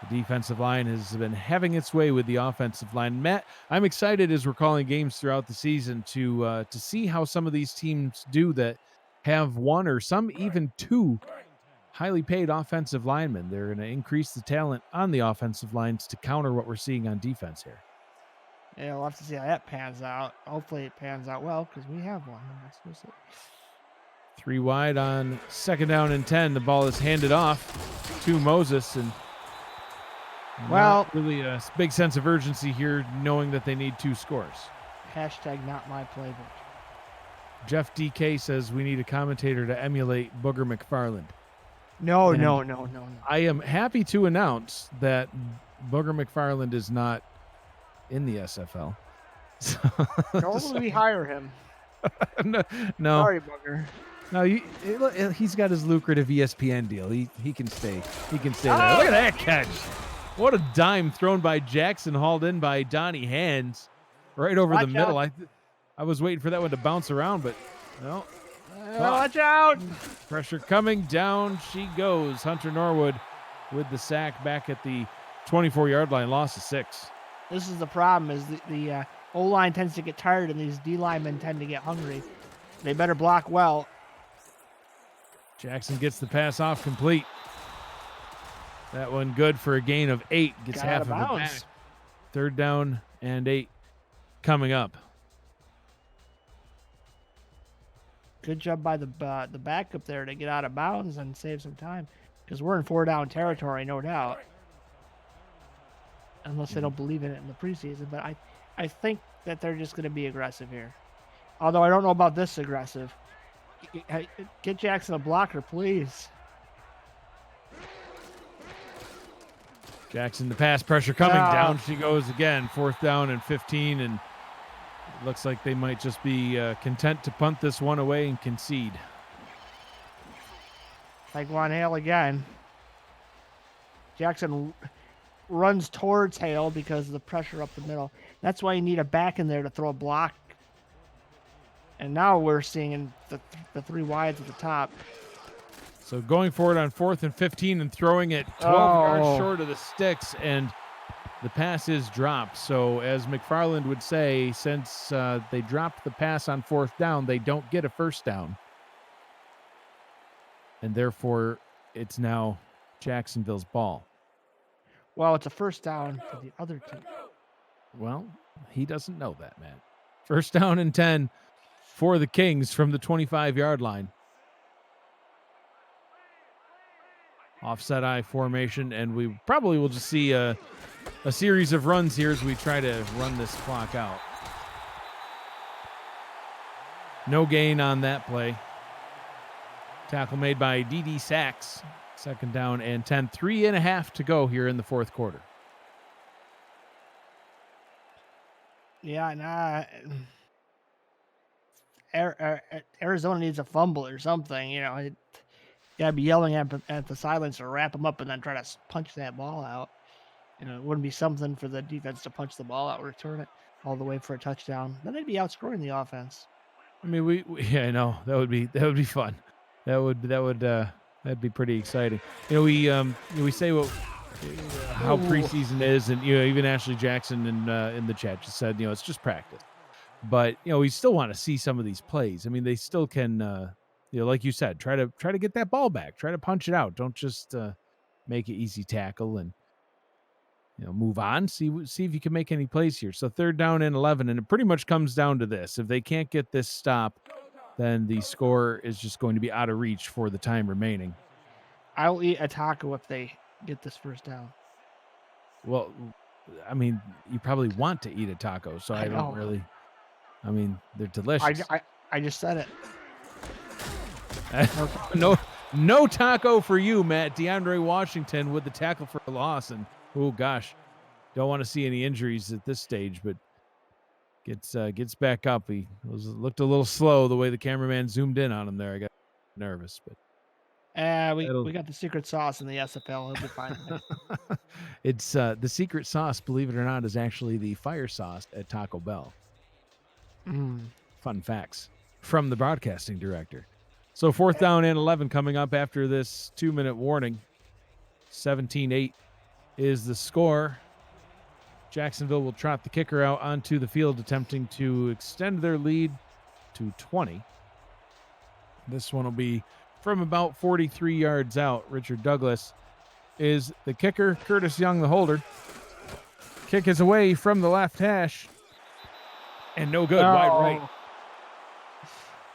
the defensive line has been having its way with the offensive line. Matt, I'm excited as we're calling games throughout the season to see how some of these teams do that have 1 or some even 2 highly paid offensive linemen. They're going to increase the talent on the offensive lines to counter what we're seeing on defense here. Yeah, we'll have to see how that pans out. Hopefully it pans out well because we have one. 3 wide on 2nd down and 10. The ball is handed off to Moses, and really a big sense of urgency here, knowing that they need 2 scores. Hashtag not my playbook. Jeff DK says we need a commentator to emulate Booger McFarland. No. I am happy to announce that Booger McFarland is not in the SFL. Normally we hire him. No. Sorry, Booger. No, he's got his lucrative ESPN deal. He can stay. He can stay there. Look at that catch. What a dime thrown by Jackson, hauled in by Donnie Hands right over the middle. I was waiting for that one to bounce around, but no. Watch out. Pressure coming down. She goes. Hunter Norwood with the sack back at the 24-yard line. Loss of 6. This is the problem, is the O-line tends to get tired and these D linemen tend to get hungry. They better block well. Jackson gets the pass off complete. That one good for a gain of 8. Gets Got half out of of it bounds. back. 3rd down and 8 coming up. Good job by the backup there to get out of bounds and save some time, because we're in 4-down territory, no doubt. Unless they don't believe in it in the preseason, but I think that they're just going to be aggressive here. Although I don't know about this aggressive. Get Jackson a blocker, please. Jackson, the pass pressure coming. Down she goes again. 4th down and 15, and it looks like they might just be content to punt this one away and concede. Taekwon Hale again. Jackson runs towards Hale because of the pressure up the middle. That's why you need a back in there to throw a block. And now we're seeing the 3 wides at the top. So going forward on 4th and 15 and throwing it 12 yards short of the sticks, and the pass is dropped. So as McFarland would say, since they dropped the pass on 4th down, they don't get a 1st down. And therefore, it's now Jacksonville's ball. Well, it's a 1st down for the other team. Well, he doesn't know that, man. 1st down and 10 for the Kings from the 25-yard line. Offset I formation, and we probably will just see a series of runs here as we try to run this clock out. No gain on that play. Tackle made by D.D. Sachs. 2nd down and 10. 3.5 to go here in the 4th quarter. Yeah, Arizona needs a fumble or something. You know, you gotta be yelling at the sidelines to wrap them up and then try to punch that ball out. You know, it wouldn't be something for the defense to punch the ball out, return it all the way for a touchdown. Then they'd be outscoring the offense. I mean, yeah, I know that would be fun. That'd be pretty exciting. You know, we say how preseason is, and you know, even Ashley Jackson in the chat just said, you know, it's just practice. But you know, we still want to see some of these plays. I mean, they still can, you know, like you said, try to get that ball back, try to punch it out. Don't just make it easy tackle and, you know, move on. See if you can make any plays here. So 3rd down and 11, and it pretty much comes down to this: if they can't get this stop, then the score is just going to be out of reach for the time remaining. I'll eat a taco if they get this 1st down. Well, I mean, you probably want to eat a taco, so I don't really. I mean, they're delicious. I just said it. No taco for you, Matt. DeAndre Washington with the tackle for a loss, and oh gosh, don't want to see any injuries at this stage, but gets back up. He looked a little slow the way the cameraman zoomed in on him there. I got nervous, but we got the secret sauce in the SFL. He'll be fine. It's the secret sauce, believe it or not, is actually the fire sauce at Taco Bell. Fun facts from the broadcasting director. So 4th down and 11 coming up after this 2-minute warning. 17-8 is the score. Jacksonville will trot the kicker out onto the field, attempting to extend their lead to 20. This one will be from about 43 yards out. Richard Douglas is the kicker. Curtis Young, the holder. Kick is away from the left hash. And no good. Wide right.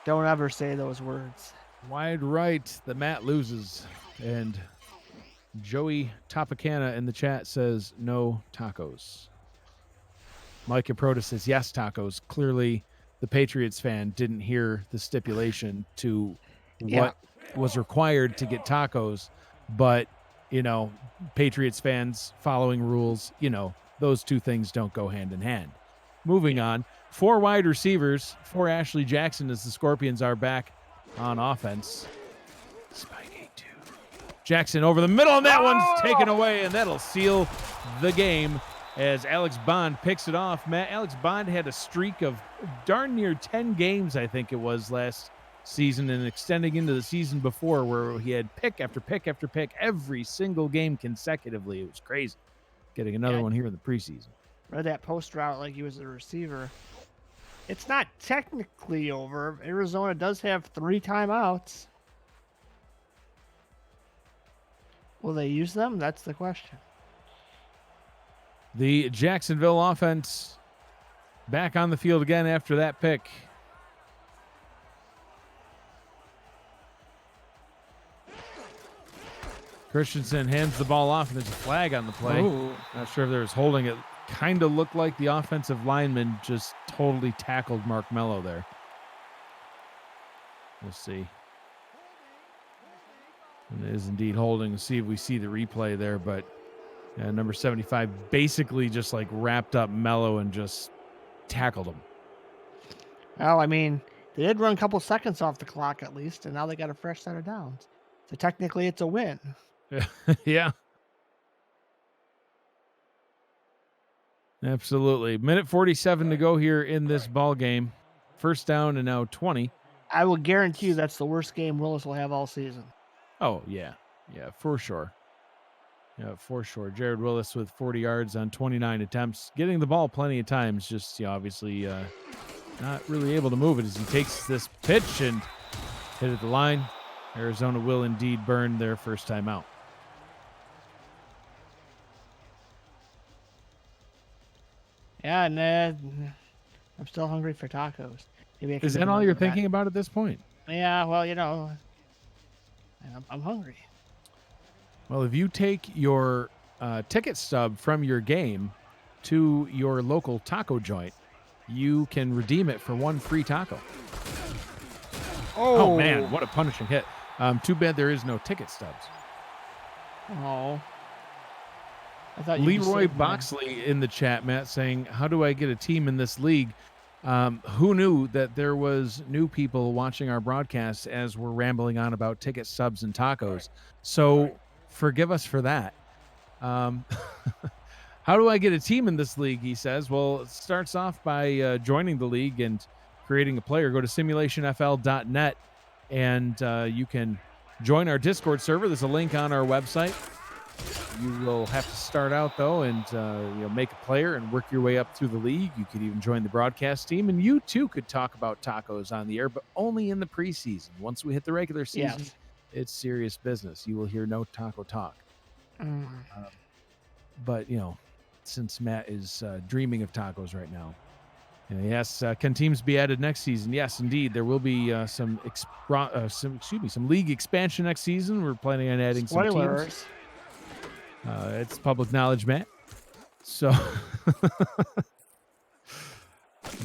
Don't ever say those words. Wide right. The mat loses. And Joey Topacana in the chat says no tacos. Micah Proto says yes tacos. Clearly, the Patriots fan didn't hear the stipulation to what was required to get tacos. But, you know, Patriots fans following rules, you know, those two things don't go hand in hand. Moving on. 4 wide receivers for Ashley Jackson as the Scorpions are back on offense. Spike 8-2. Jackson over the middle, and that one's taken away, and that'll seal the game as Alex Bond picks it off. Matt, Alex Bond had a streak of darn near 10 games, I think it was, last season and extending into the season before, where he had pick after pick after pick every single game consecutively. It was crazy. Getting another one here in the preseason. Read that post route like he was a receiver. It's not technically over. Arizona does have 3 timeouts. Will they use them? That's the question. The Jacksonville offense back on the field again after that pick. Christensen hands the ball off, and there's a flag on the play. Ooh. Not sure if there was holding. It kind of looked like the offensive lineman just totally tackled Mark Mello there. We'll see. And it is indeed holding. We'll see if we see the replay there, but number 75 basically just like wrapped up Mello and just tackled him. Well, I mean, they did run a couple seconds off the clock at least, and now they got a fresh set of downs. So technically it's a win. Yeah. Absolutely. Minute 47 to go here in this ball game. First down and now 20. I will guarantee you that's the worst game Willis will have all season. Oh, yeah. Yeah, for sure. Yeah, for sure. Jared Willis with 40 yards on 29 attempts. Getting the ball plenty of times, just obviously not really able to move it as he takes this pitch and hit at the line. Arizona will indeed burn their first time out. Yeah, and I'm still hungry for tacos. Maybe I can Is make that all another you're bet. thinking about at this point? Yeah, well, you know, I'm hungry. Well, if you take your ticket stub from your game to your local taco joint, you can redeem it for one free taco. Oh man, what a punishing hit. Too bad there is no ticket stubs. Oh. I thought you Leroy saved mine. Boxley in the chat, Matt, saying, how do I get a team in this league? Who knew that there was new people watching our broadcast as we're rambling on about ticket stubs and tacos? So forgive us for that. How do I get a team in this league, he says? Well, it starts off by joining the league and creating a player. Go to simulationfl.net and you can join our Discord server. There's a link on our website. You will have to start out, though, and make a player and work your way up through the league. You could even join the broadcast team, and you, too, could talk about tacos on the air, but only in the preseason. Once we hit the regular season, Yes. It's serious business. You will hear no taco talk. But, since Matt is dreaming of tacos right now, yes, can teams be added next season? Yes, indeed. There will be some league expansion next season. We're planning on adding some Spoilers. teams. It's public knowledge, Matt. So,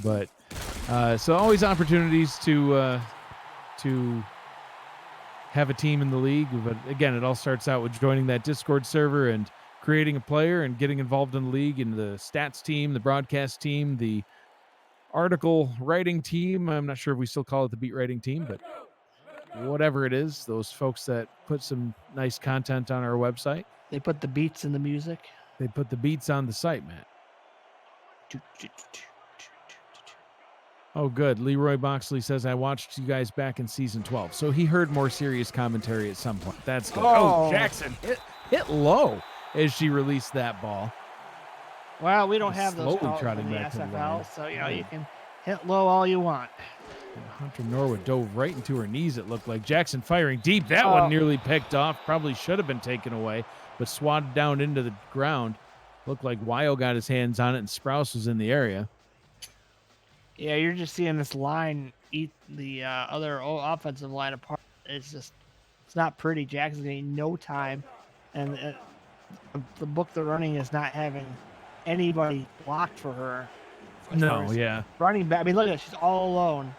but so always opportunities to have a team in the league. But again, it all starts out with joining that Discord server and creating a player and getting involved in the league, and the stats team, the broadcast team, the article writing team. I'm not sure if we still call it the beat writing team, but whatever it is, those folks that put some nice content on our website. They put the beats in the music. They put the beats on the site, Matt. Oh, good. Leroy Boxley says, I watched you guys back in season 12. So he heard more serious commentary at some point. That's good. Oh, Jackson hit low as she released that ball. Well, we don't have those Slowly calls trotting in the back to the line. SFL, so you can hit low all you want. And Hunter Norwood dove right into her knees, it looked like. Jackson firing deep. That one nearly picked off. Probably should have been taken away, but swatted down into the ground. Looked like Wyo got his hands on it, and Sprouse was in the area. Yeah, you're just seeing this line eat the other offensive line apart. It's not pretty. Jackson's getting no time, and the book they're running is not having anybody blocked for her. No, yeah. Running back. I mean, look at it. She's all alone.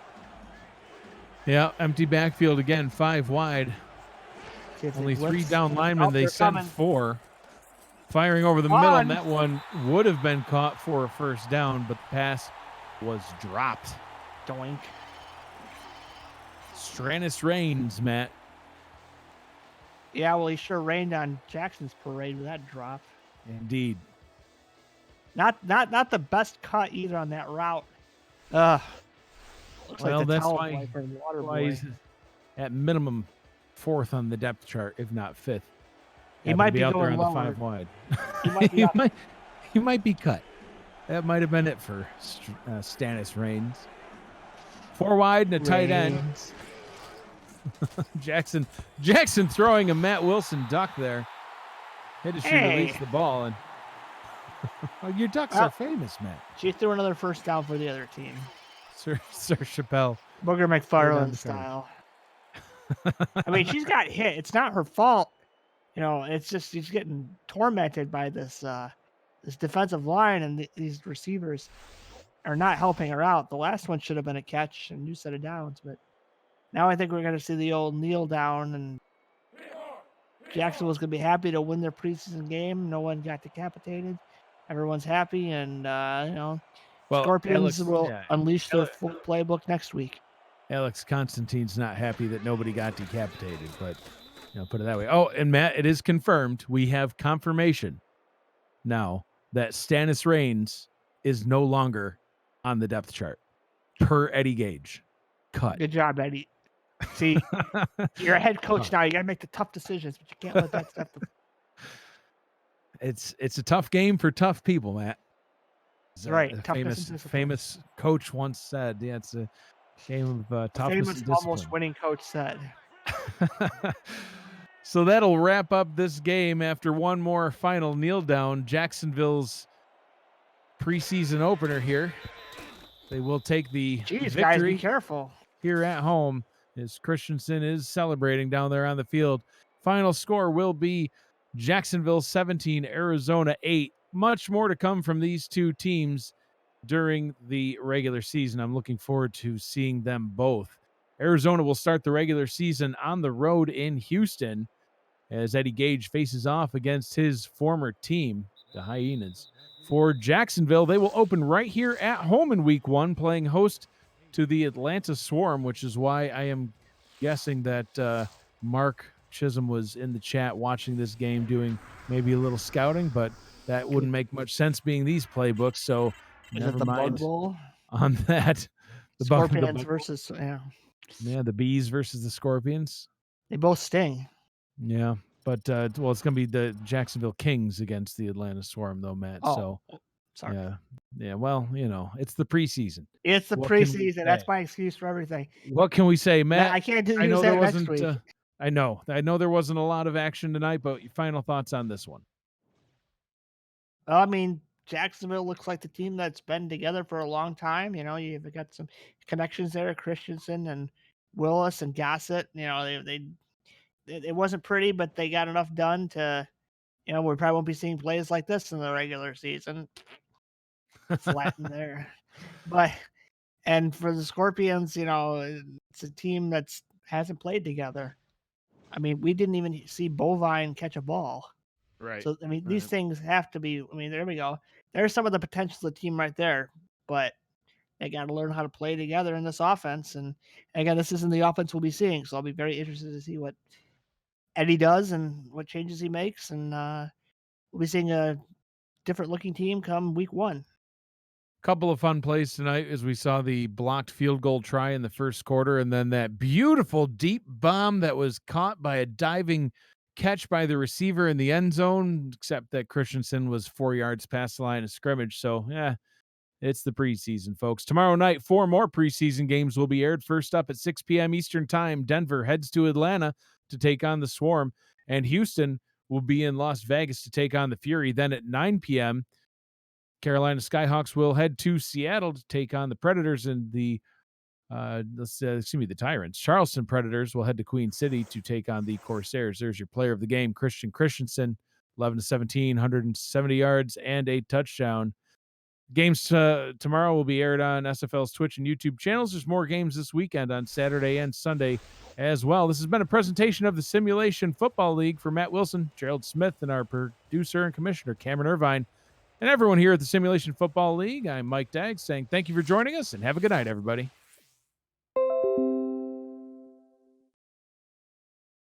Yeah, empty backfield again, 5 wide. Only 3 down linemen. They sent 4. Firing over the middle, and that one would have been caught for a first down, but the pass was dropped. Doink. Stranis rains, Matt. Yeah, well, he sure rained on Jackson's parade with that drop. Indeed. Not the best cut either on that route. Looks like the that's towel why, wiper and water why boy. he's at minimum 4th on the depth chart, if not 5th. He might be out going there on lower. the 5 wide. He might be he might be cut. That might have been it for Stannis Reigns. 4 wide and a tight end. Jackson throwing a Matt Wilson duck there. Hit as she released Hey, the ball, and oh, your Ducks are well, famous, Matt. she threw another first down for the other team. Sir Chappelle Booger laid on McFarland the cards. style. I mean, she's got hit. It's not her fault. It's just she's getting tormented by this defensive line, and these receivers are not helping her out. The last one should have been a catch and new set of downs, but now I think we're going to see the old kneel down, and Jacksonville's going to be happy to win their preseason game. No one got decapitated. Everyone's happy, and Well, Scorpions will unleash their Ale- full playbook next week. Alex Constantine's not happy that nobody got decapitated, but put it that way. Oh, and Matt, it is confirmed. We have confirmation now that Stannis Reigns is no longer on the depth chart per Eddie Gage. Cut. Good job, Eddie. See, you're a head coach now. You got to make the tough decisions, but you can't let that stuff. It's a tough game for tough people, Matt. Right. A famous coach once said, "Yeah, it's a game of toughness and discipline." Almost winning coach said. So that'll wrap up this game after one more final kneel down. Jacksonville's preseason opener here. They will take the victory. Guys, be careful. Here at home, as Christensen is celebrating down there on the field. Final score will be Jacksonville 17, Arizona 8. Much more to come from these two teams during the regular season. I'm looking forward to seeing them both. Arizona will start the regular season on the road in Houston as Eddie Gage faces off against his former team, the Hyenas. For Jacksonville, they will open right here at home in week 1, playing host to the Atlanta Swarm, which is why I am guessing that Mark Chisholm was in the chat watching this game, doing maybe a little scouting, but that wouldn't make much sense being these playbooks, so never mind on that. The Scorpions versus, the Bees versus the Scorpions. They both sting. Yeah, but it's going to be the Jacksonville Kings against the Atlanta Swarm, though, Matt. Oh, so sorry. Yeah. Well, it's the preseason. It's the preseason. That's my excuse for everything. What can we say, Matt? I can't use that next week. I know there wasn't a lot of action tonight, but your final thoughts on this one? Well, I mean, Jacksonville looks like the team that's been together for a long time. You've got some connections there, Christensen and Willis and Gossett. It wasn't pretty, but they got enough done to, we probably won't be seeing plays like this in the regular season. Flatten there. And for the Scorpions, it's a team that hasn't played together. I mean, we didn't even see Bovine catch a ball. Right. So, I mean, these things have to be, there we go. There's some of the potential of the team right there, but they got to learn how to play together in this offense. And again, this isn't the offense we'll be seeing. So I'll be very interested to see what Eddie does and what changes he makes. And we'll be seeing a different looking team come week 1. Couple of fun plays tonight as we saw the blocked field goal try in the first quarter, and then that beautiful deep bomb that was caught by a diving catch by the receiver in the end zone, except that Christensen was 4 yards past the line of scrimmage. So, it's the preseason, folks. Tomorrow night, 4 more preseason games will be aired. First up at 6 p.m. Eastern Time, Denver heads to Atlanta to take on the Swarm, and Houston will be in Las Vegas to take on the Fury. Then at 9 p.m., Carolina Skyhawks will head to Seattle to take on the Predators, and the Tyrants. Charleston Predators will head to Queen City to take on the Corsairs. There's your player of the game, Christian Christensen, 11-17, 170 yards and a touchdown. Games tomorrow will be aired on SFL's Twitch and YouTube channels. There's more games this weekend on Saturday and Sunday as well. This has been a presentation of the Simulation Football League. For Matt Wilson, Gerald Smith, and our producer and commissioner, Cameron Irvine, and everyone here at the Simulation Football League, I'm Mike Daggs saying thank you for joining us and have a good night, everybody.